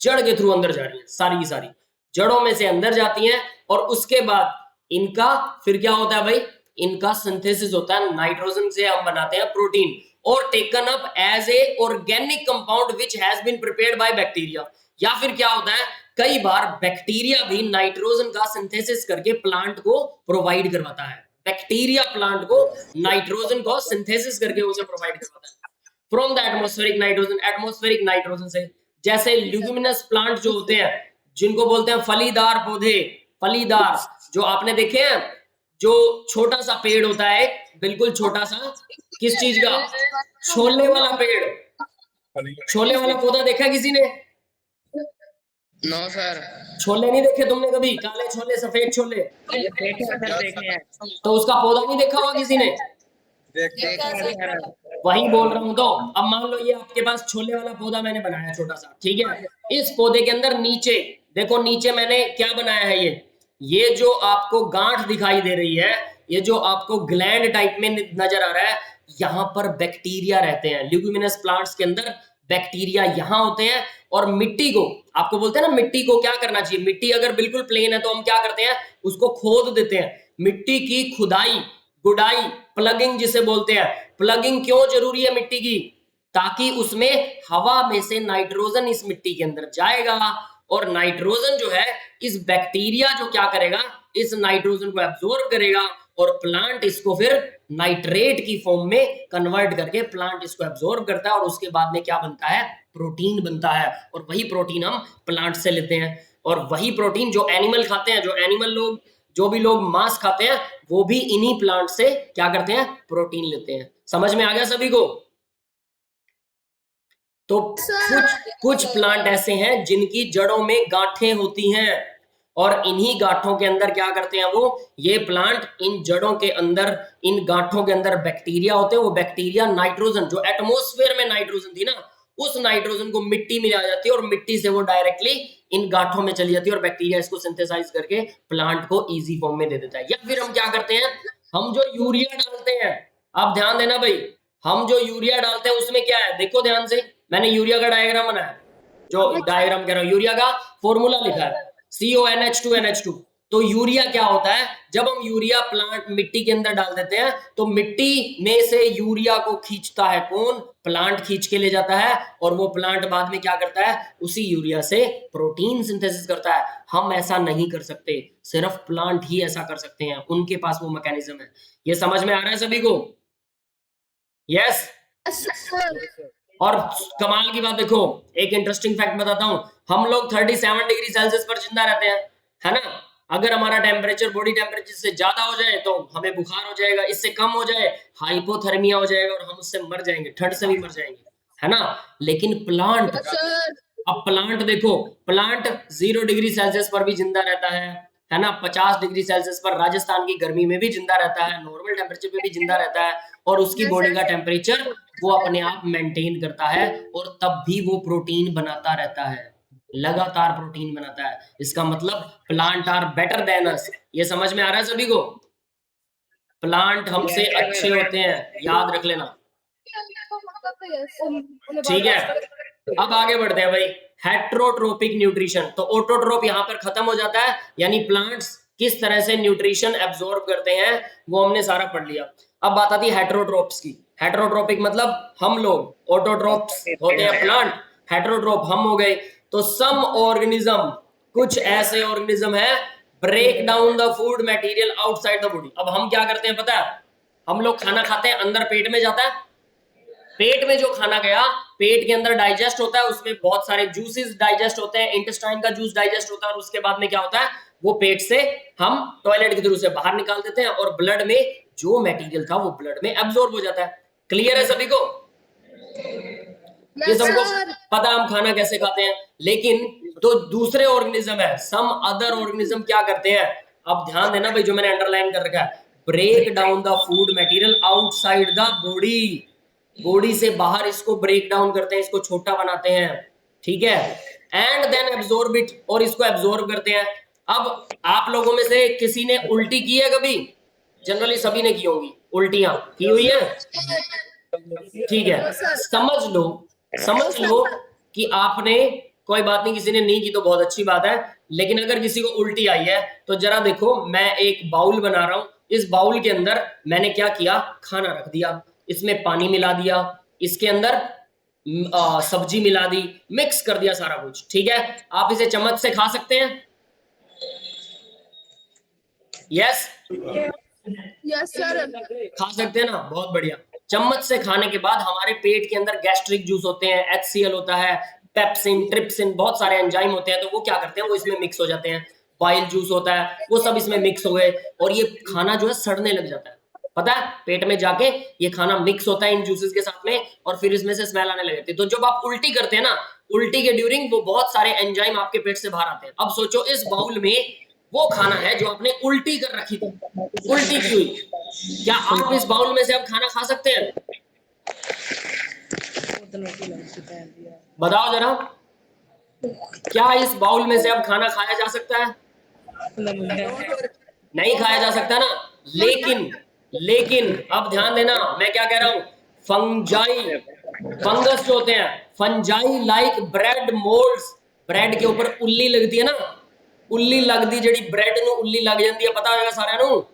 जड़ के थ्रू अंदर जा रही है, सारी की सारी जड़ों में से अंदर जाती हैं, और उसके बाद इनका फिर क्या होता है भाई, इनका सिंथेसिस होता है, नाइट्रोजन से हम बनाते हैं प्रोटीन, और taken up as a organic compound which has been prepared by bacteria. या फिर क्या होता है, कई बार बैक्टीरिया भी नाइट्रोजन का सिंथेसिस करके प्लांट को प्रोवाइड करवाता है, बैक्टीरिया प्लांट को नाइट्रोजन को सिंथेसिस करके उसे प्रोवाइड करवाता है from the atmospheric nitrogen, atmospheric nitrogen से। जैसे ल्यूमिनस प्लांट जो होते हैं, जिनको बोलते हैं फलीदार पौधे, फलीदार, जो आपने देखे हैं, जो छोटा सा पेड़ होता है, बिल्कुल छोटा सा, किस चीज का, छोले वाला पेड़, छोले वाला पौधा देखा किसी ने? नो सर, छोले नहीं देखे तुमने कभी, काले छोले, सफेद छोले, देखे सर, देखे हैं। तो उसका पौधा नहीं देखा होगा किसी ने? देखा सर। वही बोल रहा हूं। तो अब मान लो ये आपके पास छोले वाला पौधा मैंने बनाया छोटा सा, ठीक है, इस पौधे के अंदर नीचे देखो, नीचे मैंने क्या बनाया है, ये जो आपको गांठ दिखाई दे रही है, ये जो आपको ग्लैंड टाइप में नजर आ रहा है, यहाँ पर बैक्टीरिया रहते हैं। ल्यूमिनस प्लांट्स के अंदर बैक्टीरिया यहाँ होते हैं, और मिट्टी को, आपको बोलते हैं ना, मिट्टी को क्या करना चाहिए, मिट्टी अगर बिल्कुल प्लेन है तो हम क्या करते हैं, उसको खोद देते हैं। मिट्टी की खुदाई, गुडाई, प्लगिंग जिसे बोलते हैं। प्लगिंग क्यों जरूरी है मिट्टी की? ताकि उसमें हवा में से नाइट्रोजन इस मिट्टी के अंदर जाएगा, और नाइट्रोजन जो है, इस बैक्टीरिया जो क्या करेगा, इस नाइट्रोजन को एब्जॉर्ब करेगा, और प्लांट इसको फिर नाइट्रेट की फॉर्म में कन्वर्ट करके प्लांट इसको एब्जॉर्ब करता है, और उसके बाद में क्या बनता है, प्रोटीन बनता है, और वही प्रोटीन हम प्लांट से लेते हैं। और वही प्रोटीन जो एनिमल खाते हैं, जो एनिमल लोग, जो भी लोग मांस खाते हैं, वो भी इन्हीं प्लांट से क्या करते हैं, प्रोटीन लेते हैं। समझ में आ गया सभी को? तो कुछ प्लांट ऐसे हैं जिनकी जड़ों में गांठें होती हैं, और इन्हीं गांठों के अंदर क्या करते हैं वो, ये प्लांट, इन जड़ों के अंदर, इन गांठों के अंदर बैक्टीरिया होते हैं। वो बैक्टीरिया नाइट्रोजन, जो एटमॉस्फेयर में नाइट्रोजन थी ना, उस नाइट्रोजन को मिट्टी में आ जाती है, और मिट्टी से वो डायरेक्टली इन गांठों में चली जाती है, और बैक्टीरिया इसको सिंथेसाइज करके प्लांट को इजी फॉर्म में दे देता है। या फिर हम क्या करते हैं, हम जो यूरिया डालते हैं, आप ध्यान देना भाई, हम जो यूरिया डालते हैं उसमें क्या है, देखो ध्यान से, मैंने यूरिया का डायग्राम बनाया, जो डायग्राम कह रहा हूं, यूरिया का फॉर्मूला लिखा है CONH2NH2। तो यूरिया क्या होता है, जब हम यूरिया प्लांट मिट्टी के अंदर डाल देते हैं, तो मिट्टी में से यूरिया को खींचता है कौन, प्लांट खींच के ले जाता है, और वो प्लांट बाद में क्या करता है, उसी यूरिया से प्रोटीन सिंथेसिस करता है। हम ऐसा नहीं कर सकते, सिर्फ प्लांट ही ऐसा कर सकते हैं, उनके पास वो मैकेनिज्म है। ये समझ में आ रहा है सभी को? यस। और कमाल की बात देखो, एक इंटरेस्टिंग फैक्ट बताता हूं, हम लोग 37 डिग्री सेल्सियस पर जिंदा रहते हैं, है ना। अगर हमारा टेम्परेचर, बॉडी टेम्परेचर से ज्यादा हो जाए तो हमें बुखार हो जाएगा, इससे कम हो जाए हाइपोथर्मिया हो जाएगा, और हम उससे मर जाएंगे, ठंड से भी मर जाएंगे, है ना। लेकिन प्लांट, अब प्लांट देखो, प्लांट 0 डिग्री सेल्सियस पर भी जिंदा रहता है ना, 50 डिग्री सेल्सियस पर राजस्थान की गर्मी में भी जिंदा रहता है, नॉर्मल टेम्परेचर पे भी जिंदा रहता है, और उसकी बॉडी का टेम्परेचर वो अपने आप मेंटेन करता है, और तब भी वो प्रोटीन बनाता रहता है, लगातार प्रोटीन बनाता है। इसका मतलब plant are better than us. ये समझ में आ रहा है सभी को? प्लांट हमसे अच्छे होते हैं, याद रख लेना, ठीक है। अब आगे बढ़ते हैं भाई, हेट्रोट्रोपिक न्यूट्रिशन। तो ऑटोट्रोप यहाँ पर खत्म हो जाता है, यानी प्लांट्स किस तरह से न्यूट्रिशन एब्जॉर्ब करते हैं, वो हमने सारा पढ़ लिया। अब बात आती है हेट्रोट्रोप्स की। हेट्रोट्रोपिक मतलब हम लोग, ऑटोट्रोप्स होते हैं प्लांट, हेट्रोट्रोप हम हो गए। तो सम ऑर्गेनिज्म, कुछ ऐसे ऑर्गेनिज्म है, break down the food material outside the body. अब हम क्या करते हैं पता है, हम लोग खाना खाते हैं, अंदर पेट में जाता है, पेट में जो खाना गया, पेट के अंदर डाइजेस्ट होता है, उसमें बहुत सारे जूसेस डाइजेस्ट होते हैं, इंटेस्टाइन का जूस डाइजेस्ट होता है, और उसके बाद में क्या होता है, वो पेट से हम टॉयलेट के थ्रू से बाहर निकाल देते हैं, और ब्लड में जो मटेरियल था वो ब्लड में एब्जॉर्ब हो जाता है। क्लियर है सभी को? ये सबको पता हम खाना कैसे खाते हैं। लेकिन तो दूसरे ऑर्गेनिज्म है, सम अदर ऑर्गेनिज्म क्या करते हैं, अब ध्यान देना भाई, जो मैंने अंडरलाइन कर रखा है, break down the food material outside the body. Body से बाहर इसको ब्रेक डाउन करते हैं, इसको छोटा बनाते हैं, ठीक है, एंड देन एब्जॉर्ब इट, और इसको एब्जॉर्ब करते हैं। अब आप लोगों में से किसी ने उल्टी की है कभी? जनरली सभी ने की होंगी, उल्टियां की हुई है, ठीक है। समझ लो कि आपने, कोई बात नहीं, किसी ने नहीं की तो बहुत अच्छी बात है, लेकिन अगर किसी को उल्टी आई है तो जरा देखो, मैं एक बाउल बना रहा हूं, इस बाउल के अंदर मैंने क्या किया, खाना रख दिया, इसमें पानी मिला दिया, इसके अंदर सब्जी मिला दी, मिक्स कर दिया सारा कुछ, ठीक है। आप इसे चम्मच से खा सकते हैं? Yes, yes sir. खा सकते हैं ना, बहुत बढ़िया। चम्मच से खाने के बाद हमारे पेट के अंदर गैस्ट्रिक जूस होते हैं, HCl होता है, पेप्सिन, ट्रिप्सिन, बहुत सारे एंजाइम होते हैं, तो वो क्या करते हैं, वो इसमें मिक्स हो जाते हैं। बाइल जूस होता है, वो सब इसमें मिक्स हो गए, और ये खाना जो है सड़ने लग जाता है, पता है, पेट में जाके ये खाना मिक्स होता है इन जूसेस के साथ में, और फिर इसमें से स्मेल आने लगती है। तो जब आप उल्टी करते हैं ना, उल्टी के ड्यूरिंग वो बहुत सारे एंजाइम आपके पेट से बाहर आते हैं। अब सोचो, इस बाउल में वो खाना है जो आपने उल्टी कर रखी थी, उल्टी की हुई, क्या आप इस बाउल में से अब खाना खा सकते हैं? बताओ जरा, क्या इस बाउल में से अब खाना खाया जा सकता है? नहीं खाया जा सकता ना। लेकिन अब ध्यान देना, मैं क्या कह रहा हूं, फंजाई, फंगस जो होते हैं, fungi like bread moulds, bread के ऊपर उल्ली लगती है ना, उल्ली लगती जड़ी ब्रेड ਨੂੰ उल्ली लग जाती है, पता होगा सारे ਨੂੰ।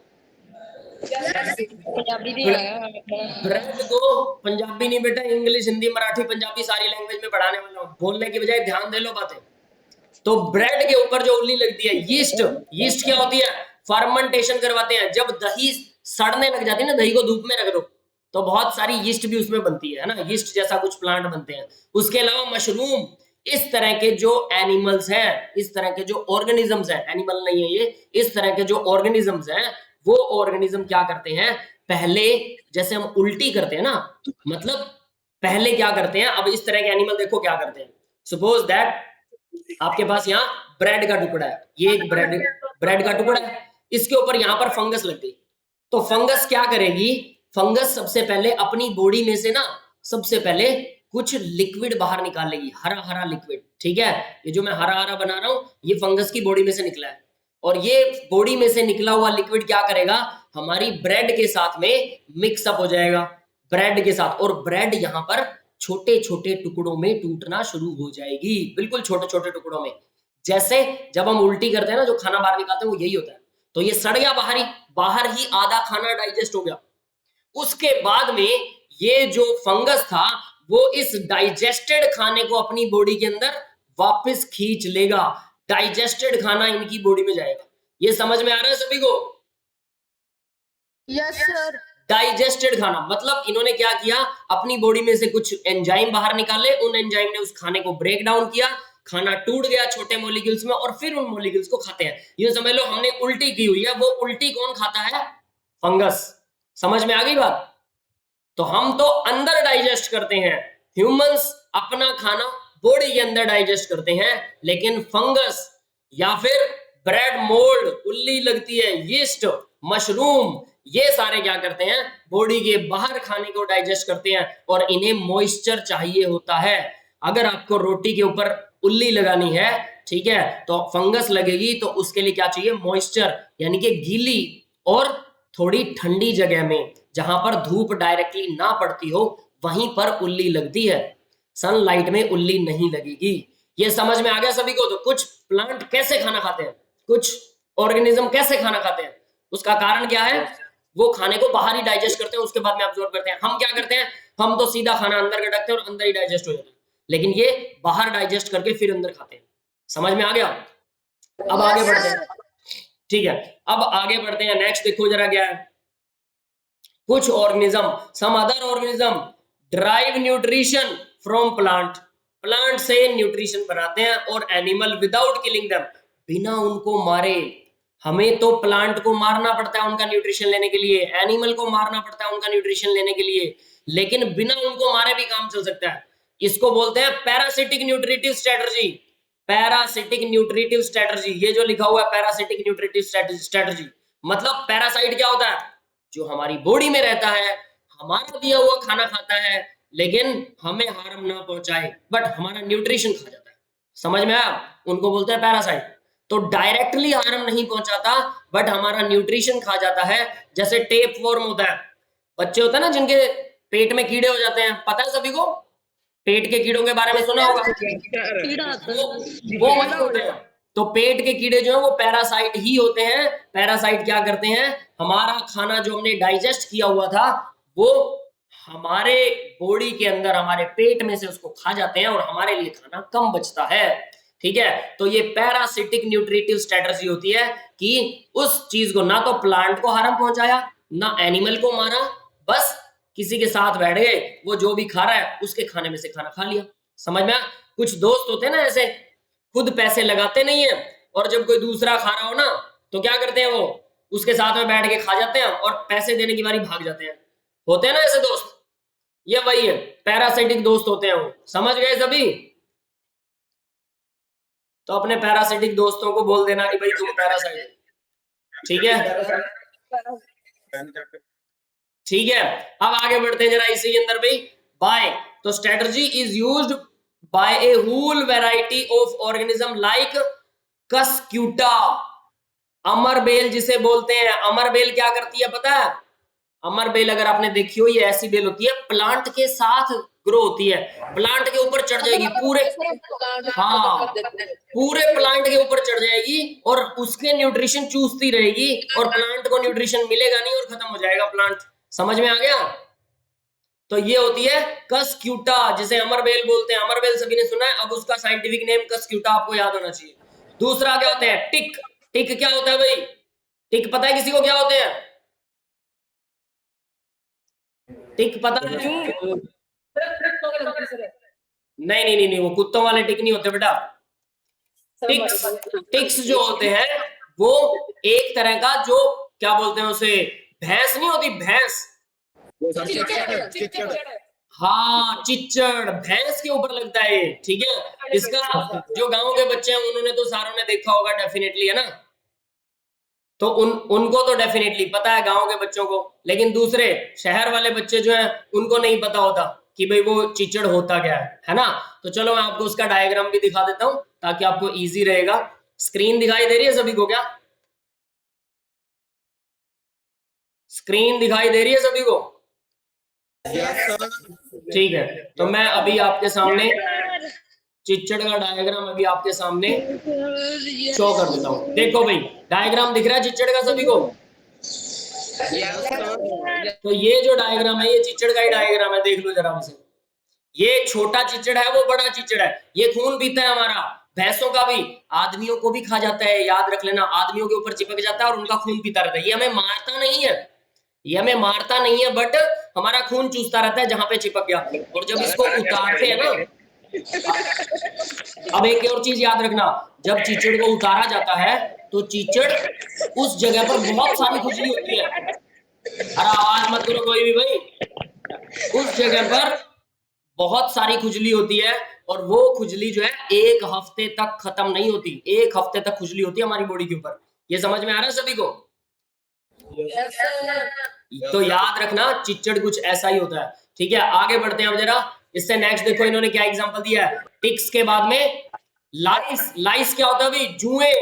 ब्रेड को पंजाबी नहीं बेटा, इंग्लिश, हिंदी, मराठी, पंजाबी सारी लैंग्वेज में पढ़ाने वाला हूं, बोलने की बजाय ध्यान दे लो बातें। तो ब्रेड के ऊपर जो उल्ली लगती है, यीस्ट क्या होती है, फर्मेंटेशन करवाते हैं। जब दही सड़ने लग जाती है ना, दही को धूप में रख दो तो बहुत सारी यीस्ट भी उसमें बनती है ना, यीस्ट जैसा कुछ प्लांट बनते हैं। उसके अलावा मशरूम, इस तरह के जो एनिमल्स हैं, इस तरह के जो ऑर्गेनिजम्स हैं, एनिमल नहीं है ये, इस तरह के जो ऑर्गेनिजम्स हैं, वो ऑर्गेनिज्म क्या करते हैं, पहले जैसे हम उल्टी करते हैं ना, मतलब पहले क्या करते हैं, अब इस तरह के एनिमल देखो क्या करते हैं। सपोज दैट आपके पास यहाँ ब्रेड का टुकड़ा है, ये एक ब्रेड का टुकड़ा है, इसके ऊपर यहाँ पर फंगस लग गई, तो फंगस क्या करेगी, फंगस सबसे पहले अपनी बॉडी में से ना, सबसे पहले कुछ लिक्विड बाहर निकाल लेगी, हरा हरा लिक्विड, ठीक है। ये जो मैं हरा हरा बना रहा हूं, ये फंगस की बॉडी में से निकला है, और ये बॉडी में से निकला हुआ लिक्विड क्या करेगा, हमारी ब्रेड के साथ में मिक्सअप हो जाएगा, ब्रेड के साथ, और ब्रेड यहाँ पर छोटे छोटे टुकड़ों में टूटना शुरू हो जाएगी, बिल्कुल छोटे छोटे टुकड़ों में। जैसे जब हम उल्टी करते हैं ना, जो खाना बाहर निकालते हैं, वो यही होता है। तो ये सड़ गया बाहर ही आधा खाना डाइजेस्ट हो गया। उसके बाद में ये जो फंगस था, वो इस डाइजेस्टेड खाने को अपनी बॉडी के अंदर वापस खींच लेगा, डाइजेस्टेड खाना इनकी बॉडी में जाएगा। ये समझ में आ रहा है सभी को? Yes sir. डाइजेस्टेड खाना मतलब इन्होंने क्या किया, अपनी बॉडी में से कुछ एंजाइम बाहर निकाले, उन एंजाइम ने उस खाने को ब्रेक डाउन किया, खाना टूट गया छोटे मॉलिक्यूल्स में, और फिर उन मॉलिक्यूल्स को खाते हैं। ये समझ लो हमने उल्टी की हुई है, वो उल्टी कौन खाता है, फंगस। समझ में आ गई बात? तो हम तो अंदर डाइजेस्ट करते हैं, ह्यूमंस अपना खाना बॉडी के अंदर डाइजेस्ट करते हैं, लेकिन फंगस या फिर ब्रेड मोल्ड, उल्ली लगती है, यीस्ट, मशरूम, ये सारे क्या करते हैं, बॉडी के बाहर खाने को डाइजेस्ट करते हैं, और इन्हें मॉइस्चर चाहिए होता है। अगर आपको रोटी के ऊपर उल्ली लगानी है, ठीक है, तो फंगस लगेगी, तो उसके लिए क्या चाहिए, मॉइस्चर, यानी कि गीली और थोड़ी ठंडी जगह में, जहां पर धूप डायरेक्टली ना पड़ती हो, वहीं पर उल्ली लगती है, सनलाइट में उल्ली नहीं लगेगी। ये समझ में आ गया सभी को? तो कुछ प्लांट कैसे खाना खाते हैं, कुछ ऑर्गेनिज्म कैसे खाना खाते हैं, उसका कारण क्या है, वो खाने को बाहर ही डाइजेस्ट करते हैं, उसके बाद में अब्सॉर्ब करते हैं। हम क्या करते हैं, हम तो सीधा खाना अंदर गटकते हैं और अंदर ही डाइजेस्ट हो जाता है, लेकिन ये बाहर डाइजेस्ट करके फिर अंदर खाते हैं। समझ में आ गया? अब आगे बढ़ते हैं, ठीक है, अब आगे बढ़ते हैं। नेक्स्ट देखो जरा क्या है, कुछ organism, some other organism derive nutrition from plant, plant से न्यूट्रिशन बनाते हैं, और एनिमल विदाउट किलिंग देम, बिना उनको मारे। हमें तो प्लांट को मारना पड़ता है उनका न्यूट्रिशन लेने के लिए, एनिमल को मारना पड़ता है उनका न्यूट्रिशन लेने के लिए, लेकिन बिना उनको मारे भी काम चल सकता है। इसको बोलते हैं parasitic nutritive strategy, parasitic nutritive strategy. ये जो लिखा हुआ है पैरासिटिक न्यूट्रिटिव स्ट्रेटजी, मतलब पैरासाइट क्या होता है, जो हमारी बॉडी में रहता है, हमारा दिया हुआ खाना खाता है लेकिन हमें हार्म ना पहुंचाए, बट हमारा न्यूट्रिशन खा जाता है। समझ में आया? उनको बोलते हैं पैरासाइट। तो डायरेक्टली हार्म नहीं पहुंचाता बट हमारा न्यूट्रिशन खा जाता है। जैसे टेप वर्म होता है, बच्चे होते हैं ना जिनके पेट में कीड़े हो जाते हैं, पता है सभी को? पेट के कीड़ों के बारे में सुना होगा। वो वही होते हैं। तो पेट के कीड़े जो है वो पैरासाइट ही होते हैं। पैरासाइट क्या करते हैं, हमारा खाना जो हमने डाइजेस्ट किया हुआ था वो हमारे बॉडी के अंदर, हमारे पेट में से उसको खा जाते हैं और हमारे लिए खाना कम बचता है। ठीक है, तो ये पैरासिटिक न्यूट्रिटिव स्ट्रेटजी होती है कि उस चीज को ना तो प्लांट को हार्म पहुंचाया, ना एनिमल को मारा, बस किसी के साथ बैठ गए, वो जो भी खा रहा है उसके खाने में से खाना खा लिया। समझ में? कुछ दोस्त होते हैं ना ऐसे, खुद पैसे लगाते नहीं है और जब कोई दूसरा खा रहा हो ना तो क्या करते हैं, वो उसके साथ में बैठ के खा जाते हैं और पैसे देने की बारी भाग जाते हैं। होते हैं ना ऐसे दोस्त, ये वही है, पैरासिटिक दोस्त होते हैं वो। समझ गए सभी? तो अपने पैरासिटिक दोस्तों को बोल देना कि भाई तुम पैरासाइट। ठीक है, ठीक है। अब आगे बढ़ते हैं जरा इसी के अंदर भाई। बाय, तो strategy is used by a whole variety of organism like cuscuta. अमरबेल जिसे बोलते हैं, अमरबेल क्या करती है पता है? अमरबेल अगर आपने देखी हो, ये ऐसी बेल होती है प्लांट के साथ ग्रो होती है, प्लांट के ऊपर चढ़ जाएगी पूरे, हाँ पूरे प्लांट के ऊपर चढ़ जाएगी और उसके न्यूट्रिशन चूसती रहेगी और प्लांट को न्यूट्रिशन मिलेगा नहीं और खत्म हो जाएगा प्लांट। समझ में आ गया? तो ये होती है कस्क्यूटा जिसे अमरबेल बोलते हैं। अमरबेल सभी ने सुना है, अब उसका साइंटिफिक नेम कस्क्यूटा आपको याद होना चाहिए। दूसरा क्या होता है, टिक। टिक क्या होता है भाई? टिक पता है किसी को क्या होते हैं? टिक पता है? नहीं नहीं नहीं नहीं, वो कुत्तों वाले टिक नहीं होते बेटा। टिक्स, टिक्स जो होते हैं वो एक तरह का, जो क्या बोलते हैं उसे, भैंस नहीं होती भैंस, हाँ चिच्चड़, भैंस के ऊपर लगता है ये। ठीक है, इसका जो गांव के बच्चे हैं उन्होंने तो सारों ने देखा होगा डेफिनेटली, है ना? तो उनको तो डेफिनेटली पता है गांव के बच्चों को, लेकिन दूसरे शहर वाले बच्चे जो हैं उनको नहीं पता होता कि भाई वो चिचड़ होता क्या है ना? तो चलो मैं आपको उसका डायग्राम भी दिखा देता हूं ताकि आपको इजी रहेगा। स्क्रीन दिखाई दे रही है सभी को? क्या स्क्रीन दिखाई दे रही है सभी को? ठीक है, तो मैं अभी आपके सामने चिचड़ का डायग्राम अभी आपके सामने शो कर देता हूँ। देखो भाई, डायग्राम दिख रहा है चिचड़ का सभी को? तो ये जो डायग्राम है ये चिचड़ का ही डायग्राम है, देख लो जरा उसे। ये छोटा चिचड़ है, वो बड़ा चिचड़ है। ये खून पीता है हमारा, भैंसों का भी, आदमियों को भी खा जाता है, याद रख लेना। आदमियों के ऊपर चिपक जाता है और उनका खून पीता रहता है। ये हमें मारता नहीं है, ये हमें मारता नहीं है, बट हमारा खून चूसता रहता है जहां पे चिपक गया। और जब इसको उतारते हैं ना, अब एक और चीज याद रखना, जब चीचड़ को उतारा जाता है तो चीचड़ उस जगह पर बहुत सारी खुजली होती है। अरे आवाज मत करो कोई भी भाई। उस जगह पर बहुत सारी खुजली होती है और वो खुजली जो है एक हफ्ते तक खत्म नहीं होती। एक हफ्ते तक खुजली होती है हमारी बॉडी के ऊपर। ये समझ में आ रहा है सभी को? तो याद रखना चिचड़ कुछ ऐसा ही होता है। ठीक है, आगे बढ़ते हैं अब जरा। इससे नेक्स्ट देखो इन्होंने क्या एग्जांपल दिया है। टिक्स के बाद में लाइस। लाइस क्या होता है भाई? जुए।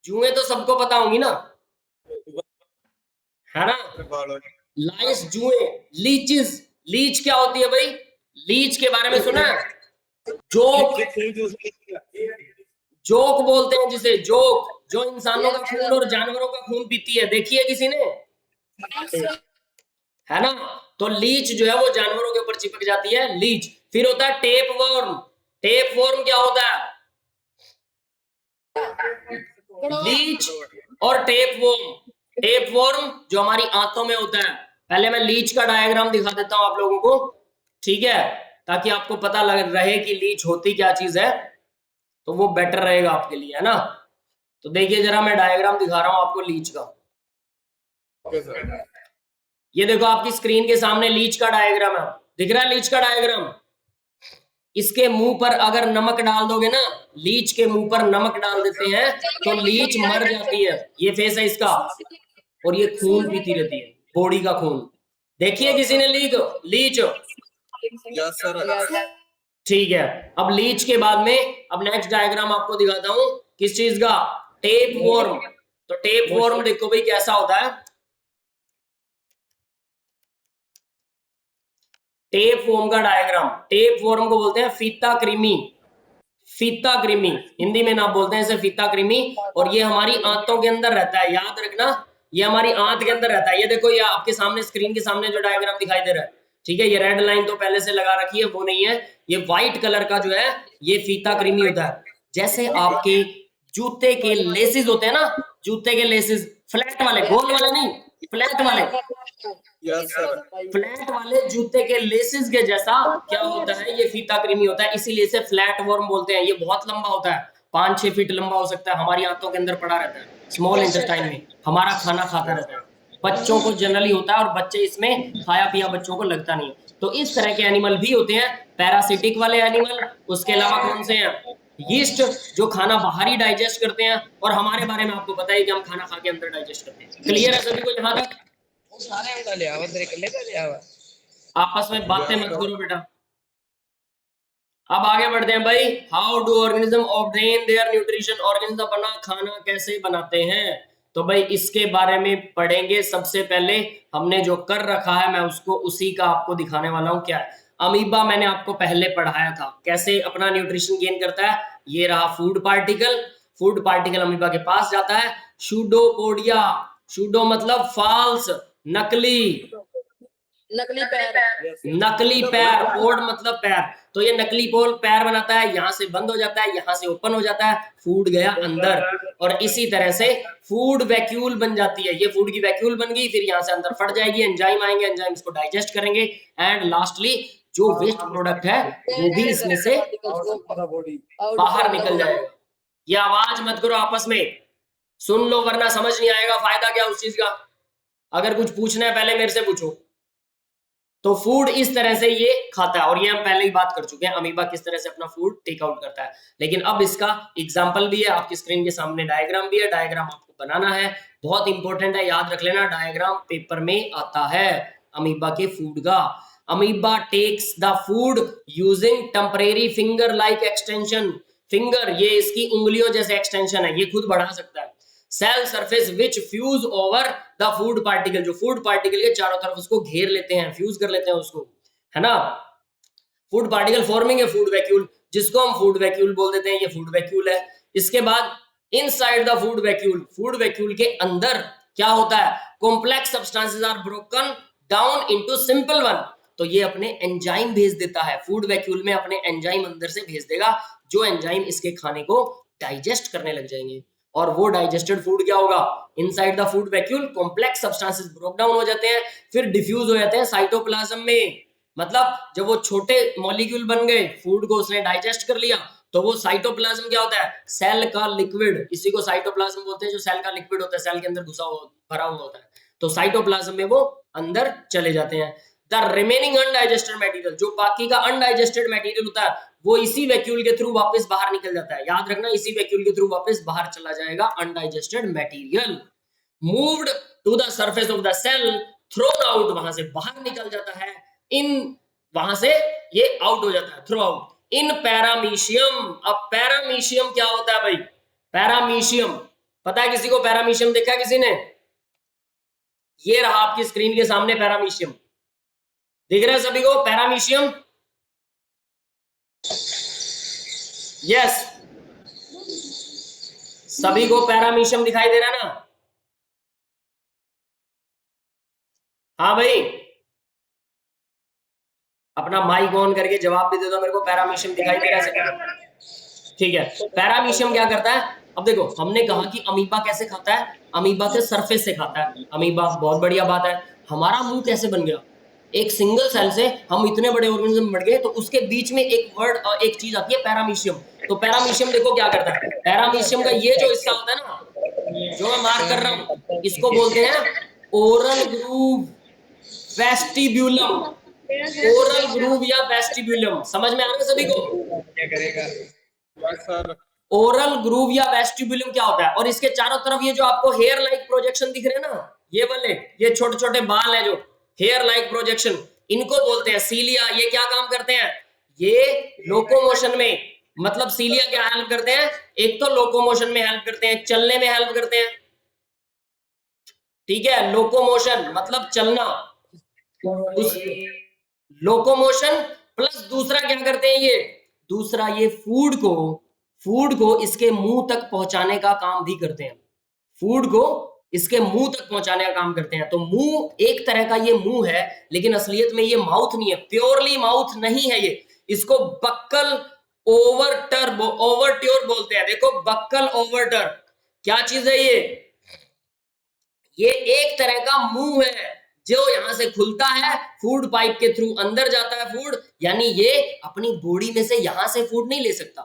जुए तो सबको पता होंगी ना, है ना? लाइस जुए। लीचेस, लीच क्या होती है भाई? लीच के बारे में सुना है? जोक, जोक बोलते हैं जिसे, जोक, जो इंसानों का खून और जानवरों का खून पीती है। देखी है किसी ने? है ना? तो लीच जो है वो जानवरों के ऊपर चिपक जाती है, लीच। फिर होता है टेप वर्म। टेप वर्म क्या होता है? लीच और टेप वर्म। टेप वर्म जो हमारी आंतों में होता है। पहले मैं लीच का डायग्राम दिखा देता हूं आप लोगों को, ठीक है, ताकि आपको पता लग रहे कि लीच होती क्या चीज है, तो वो बेटर रहेगा आपके लिए, है ना? तो देखिए जरा, मैं डायग्राम दिखा रहा हूं आपको लीच का। ये देखो आपकी स्क्रीन के सामने लीच का डायग्राम है, दिख रहा है लीच का डायग्राम? इसके मुंह पर अगर नमक डाल दोगे ना, लीच के मुंह पर नमक डाल देते हैं तो लीच मर जाती है। ये फेस है इसका और ये खून पीती रहती है, बॉडी का खून। देखिए किसी ने लीच। Yes sir. ठीक है, अब लीच के बाद में अब नेक्स्ट डायग्राम आपको दिखाता हूं किस चीज का, टेप वॉर्म। तो टेप वॉर्म देखो भाई कैसा होता है। टेप वॉर्म का डायग्राम, टेप वॉर्म को बोलते हैं फीता कृमि। फीता कृमि हिंदी में ना बोलते हैं इसे फीता कृमि। और ये हमारी आंतों के अंदर रहता है, याद रखना, ये हमारी आंत के अंदर रहता है। ये देखो, ये आपके सामने स्क्रीन के सामने जो डायग्राम दिखाई दे रहा है, ठीक है, ये रेड लाइन तो पहले से लगा रखी है, वो नहीं है, ये व्हाइट कलर का जो है ये फीता कृमि होता है। जैसे आपके जूते के लेसिस होते हैं ना, जूते के लेसिस, फ्लैट वाले, गोल वाले नहीं, फ्लैट वाले, यस सर। फ्लैट वाले जूते के लेसिस के जैसा क्या होता है, ये फीता कृमि होता है, इसीलिए इसे फ्लैट वर्म बोलते हैं। ये बहुत लंबा होता है, 5-6 फीट लंबा हो सकता है, हमारी आंतों के अंदर पड़ा रहता है, स्मॉल इंटेस्टाइन में, हमारा खाना खाता रहता है। बच्चों को जनरली होता है और बच्चे इसमें खाया पिया बच्चों को लगता नहीं है। तो इस तरह के एनिमल भी होते हैं, पैरासिटिक वाले एनिमल। उसके अलावा कौन से हैं, यीस्ट जो खाना बाहर ही डाइजेस्ट करते हैं, और हमारे बारे में आपको पता है कि हम खाना खा के अंदर डाइजेस्ट करते हैं। क्लियर है सभी को यहाँ तक? आपस में बातें मत करो बेटा। अब आगे बढ़ते हैं भाई। How do organism obtain their nutrition, organism अपना खाना कैसे बनाते हैं, तो भाई इसके बारे में पढ़ेंगे। सबसे पहले हमने जो कर रखा है मैं उसको उसी का आपको दिखाने वाला हूं। क्या है, अमीबा मैंने आपको पहले पढ़ाया था कैसे अपना न्यूट्रिशन गेन करता है। ये रहा food particle, food particle amoeba के पास जाता है। शूडोपोडिया, शूडो मतलब फॉल्स, नकली, नकली पैर, नकली पैर, पोड मतलब पैर, तो ये नकली पोल पैर बनाता है, यहां से बंद हो जाता है, यहां से ओपन हो जाता है, फूड गया अंदर। और इसी तरह से फूड वैक्यूल बन जाती है, ये फूड की वैक्यूल बन गई, फिर यहां से अंदर फट जाएगी, एंजाइम आएंगे, एंजाइम इसको डाइजेस्ट करेंगे, एंड लास्टली जो वेस्ट प्रोडक्ट है वो भी इसमें से बाहर निकल जाएगा। ये आवाज मत करो आपस में, सुन लो वरना समझ नहीं आएगा, फायदा क्या उस चीज का। अगर कुछ पूछना है पहले मेरे से पूछो। तो फूड इस तरह से ये खाता है, और ये हम पहले ही बात कर चुके हैं अमीबा किस तरह से अपना फूड टेक आउट करता है। लेकिन अब इसका एग्जांपल भी है, आपकी स्क्रीन के सामने डायग्राम भी है, डायग्राम आपको बनाना है, बहुत इंपॉर्टेंट है, याद रख लेना, डायग्राम पेपर में आता है अमीबा के फूड का। Amoeba takes the food using temporary finger like extension, finger ये इसकी उंगलियों जैसे एक्सटेंशन है, ये खुद बढ़ा सकता है। Cell surface which fuse over the food particle, जो फूड पार्टिकल के चारों तरफ उसको घेर लेते हैं, फ्यूज कर लेते हैं उसको, है ना। Food particle forming a food vacuole, जिसको हम फूड वैक्यूल बोल देते हैं, ये फूड वैक्यूल है। इसके बाद inside the food vacuole, food vacuole के अंदर क्या होता है, complex substances are broken down into simple one, तो ये अपने एंजाइम भेज देता है, फूड वैक्यूल में अपने एंजाइम अंदर से भेज देगा, जो एंजाइम इसके खाने को डाइजेस्ट करने लग जाएंगे। और वो डाइजेस्टेड फूड क्या होगा, inside the food vacuole complex substances broke down हो जाते हैं, फिर डिफ्यूज हो जाते हैं साइटोप्लाज्म में। मतलब जब वो छोटे मॉलिक्यूल बन गए, फूड को उसने डाइजेस्ट कर लिया, तो वो साइटोप्लाज्म क्या होता है, सेल का लिक्विड, इसी को साइटोप्लाज्म बोलते हैं, जो सेल का लिक्विड होता है, सेल के अंदर घुसा हुआ भरा हुआ होता है, तो साइटोप्लाज्म में वो अंदर चले जाते हैं। द रिमेनिंग अनडाइजेस्टेड मटेरियल, जो बाकी का अनडाइजेस्टेड मटेरियल होता है, वो इसी वैक्यूल के थ्रू वापस बाहर निकल जाता है। याद रखना, इसी वैक्यूल के थ्रू वापस बाहर चला जाएगा undigested material. Moved to the surface of the cell, thrown out, वहां से बाहर निकल जाता है, इन वहां से ये आउट हो जाता है, थ्रो आउट इन पैरामीशियम। अब पैरामीशियम क्या होता है भाई, पैरामीशियम पता है किसी को, पैरामीशियम देखा है किसी ने, ये रहा आपकी स्क्रीन के सामने पैरामीशियम, दिख रहा है सभी को पैरामीशियम? यस, सभी को पैरामीशियम दिखाई दे रहा है ना? हाँ भाई, अपना माइक ऑन करके जवाब भी दे दो मेरे को, पैरामीशियम दिखाई दे रहा है? ठीक है, पैरामीशियम क्या करता है, अब देखो हमने कहा कि अमीबा कैसे खाता है, अमीबा के सरफेस से खाता है अमीबा, बहुत बढ़िया बात है। हमारा मुंह कैसे बन गया, एक सिंगल सेल से हम इतने बड़े ऑर्गेनिज्म बन गए, तो उसके बीच में एक वर्ड, एक चीज आती है पैरामीशियम। तो पैरामीशियम देखो क्या करता है, पैरामीशियम का ये जो हिस्सा होता है ना, जो मैं मार्क कर रहा हूं, इसको बोलते हैं ओरल ग्रूव वेस्टिब्यूलम, ओरल ग्रूव या वेस्टिब्यूलम, समझ में आ रहा है सभी को? क्या करेगा सर? ओरल ग्रूव या वेस्टिब्यूलम क्या होता है, और इसके चारों तरफ ये जो आपको हेयर लाइक प्रोजेक्शन दिख रहे हैं ना, ये वाले, ये छोटे छोटे बाल है जो, हेयर लाइक प्रोजेक्शन, इनको बोलते हैं सीलिया। ये क्या काम करते हैं? ये लोकोमोशन में, मतलब सीलिया क्या हेल्प करते हैं? एक तो लोकोमोशन में हेल्प करते हैं, चलने में हेल्प करते हैं, ठीक है, लोकोमोशन मतलब चलना, उस लोकोमोशन प्लस दूसरा क्या करते हैं ये? दूसरा ये फूड को इसके मुंह तक पहुंचाने का काम भी करते हैं, फूड को इसके मुंह तक पहुंचाने का काम करते हैं। तो मुंह एक तरह का ये मुंह है, लेकिन असलियत में ये माउथ नहीं है, प्योरली माउथ नहीं है ये, इसको बक्कल ओवरट्योर बोलते हैं। देखो बक्कल ओवरटर क्या चीज है ये एक तरह का मुंह है जो यहां से खुलता है, फूड पाइप के थ्रू अंदर जाता है फूड, यानी ये अपनी बॉडी में से यहां से फूड नहीं ले सकता।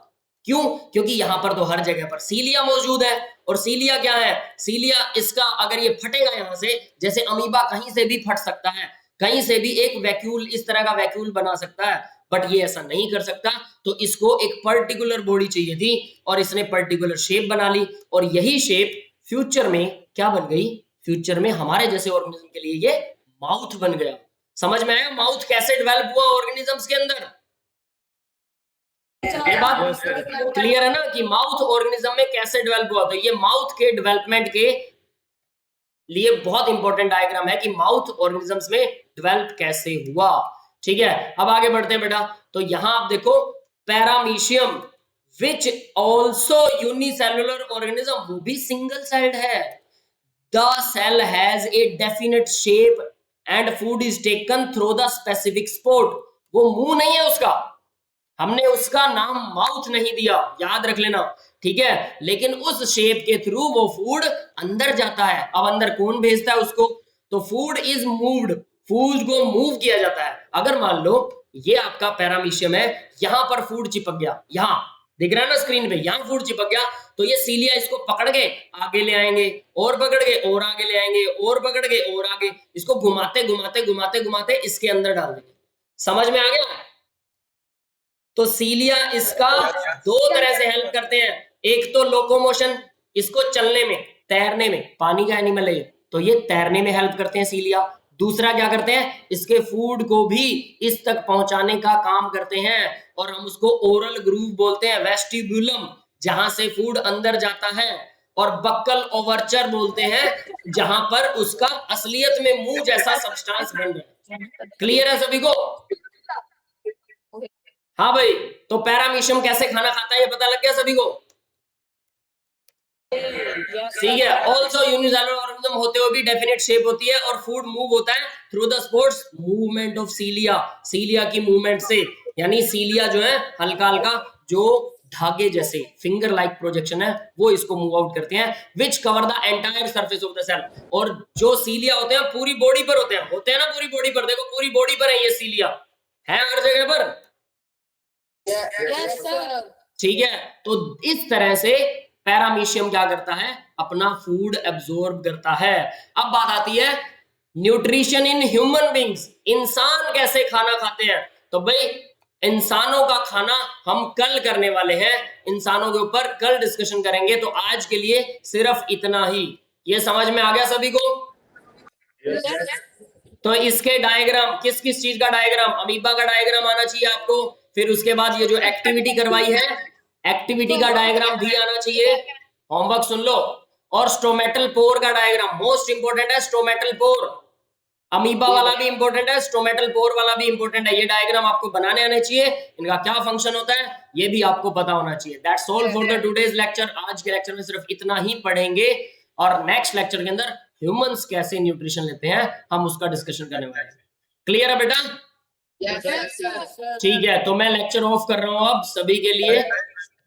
क्यों? क्योंकि यहां पर तो हर जगह पर सीलिया मौजूद है, और सीलिया क्या है? सीलिया इसका अगर ये फटेगा यहां से, जैसे अमीबा कहीं से भी फट सकता है, कहीं से भी एक वैक्यूल, इस तरह का वैक्यूल बना सकता है, बट ये ऐसा नहीं कर सकता। तो इसको एक पर्टिकुलर बॉडी चाहिए थी और इसने पर्टिकुलर शेप बना ली, और यही शेप फ्यूचर में क्या बन गई? फ्यूचर में हमारे जैसे ऑर्गेनिज्म के लिए ये माउथ बन गया। समझ में आया माउथ कैसे डेवलप हुआ ऑर्गेनिजम्स के अंदर? ये बात क्लियर है ना कि माउथ ऑर्गेनिज्म में कैसे डेवलप हुआ? तो ये माउथ के डेवलपमेंट के लिए बहुत इंपॉर्टेंट डायग्राम है कि माउथ ऑर्गेनिजम्स में डेवलप कैसे हुआ। ठीक है, अब आगे बढ़ते हैं बेटा। तो यहां आप देखो paramecium which also unicellular organism, वो भी सिंगल सेल्ड है। The cell has a definite shape and food is taken through the specific spot. वो मुंह नहीं है उसका, हमने उसका नाम माउथ नहीं दिया, याद रख लेना, ठीक है, लेकिन उस शेप के थ्रू वो फूड अंदर जाता है। अब अंदर कौन भेजता है उसको? तो फूड इज मूव्ड, फूड को मूव किया जाता है। अगर मान लो ये आपका पैरामीशियम है, यहां पर फूड चिपक गया, यहां दिख रहा है ना स्क्रीन पे, यहां फूड चिपक गया, तो ये सीलिया इसको पकड़ के आगे ले आएंगे, और पकड़ के और आगे ले आएंगे, और पकड़ के और आगे, इसको घुमाते घुमाते घुमाते घुमाते इसके अंदर डाल देंगे। समझ में आ गया? तो सीलिया इसका दो तरह से हेल्प करते हैं, एक तो लोकोमोशन, इसको चलने में, तैरने में, पानी का एनिमल है तो ये तैरने में हेल्प करते हैं सीलिया। दूसरा क्या करते हैं? इसके फूड को भी इस तक पहुंचाने का काम करते हैं, और हम उसको ओरल ग्रूव बोलते हैं, वेस्टिब्युलम जहां से फूड अंदर जाता है, और बक्कल ओवरचर बोलते हैं जहां पर उसका असलियत में मुंह जैसा सब्सटेंस बन रहा है। क्लियर है सभी को? हाँ भाई, तो पैरामीशियम कैसे खाना खाता है ये पता लग गया सभी को? ठीक है, ऑल्सो यूनिसेलुलर ऑर्गेनिज्म होते हुए भी डेफिनेट शेप होती है, और फूड मूव होता है through the sports movement of cilia, cilia की मूवमेंट से, यानी सीलिया जो है हल्का हल्का जो धागे जैसे फिंगर लाइक प्रोजेक्शन है वो इसको मूव आउट करते हैं, which cover the entire surface of the cell. और जो सीलिया होते हैं पूरी बॉडी पर होते हैं ना, पूरी बॉडी पर, देखो पूरी बॉडी पर है ये सीलिया, है हर जगह पर। Yes, sir. ठीक है, तो इस तरह से पैरामीशियम क्या करता है? अपना फूड एब्जॉर्ब करता है। अब बात आती है न्यूट्रिशन इन ह्यूमन बींग्स, इंसान कैसे खाना खाते हैं? तो भाई इंसानों का खाना हम कल करने वाले हैं, इंसानों के ऊपर कल डिस्कशन करेंगे, तो आज के लिए सिर्फ इतना ही। ये समझ में आ गया सभी को? तो इसके डायग्राम, किस किस चीज का डायग्राम? अमीबा का डायग्राम आना चाहिए आपको, फिर उसके बाद ये जो एक्टिविटी करवाई है एक्टिविटी का डायग्राम भी आना चाहिए, होमवर्क सुन लो, और स्टोमेटल पोर का डायग्राम मोस्ट इंपोर्टेंट है। स्टोमेटल पोर, अमीबा वाला भी इंपॉर्टेंट है, स्टोमेटल पोर वाला भी इंपॉर्टेंट है। ये डायग्राम आपको बनाने आने चाहिए, इनका क्या फंक्शन होता है ये भी आपको पता होना चाहिए। That's all for the today's lecture. आज के लेक्चर में सिर्फ इतना ही पढ़ेंगे, और नेक्स्ट लेक्चर के अंदर ह्यूमंस कैसे न्यूट्रिशन लेते हैं हम उसका डिस्कशन करने वाले हैं। क्लियर है बेटा? Yes, sir. ठीक है, तो मैं लेक्चर ऑफ कर रहा हूं अब सभी के लिए।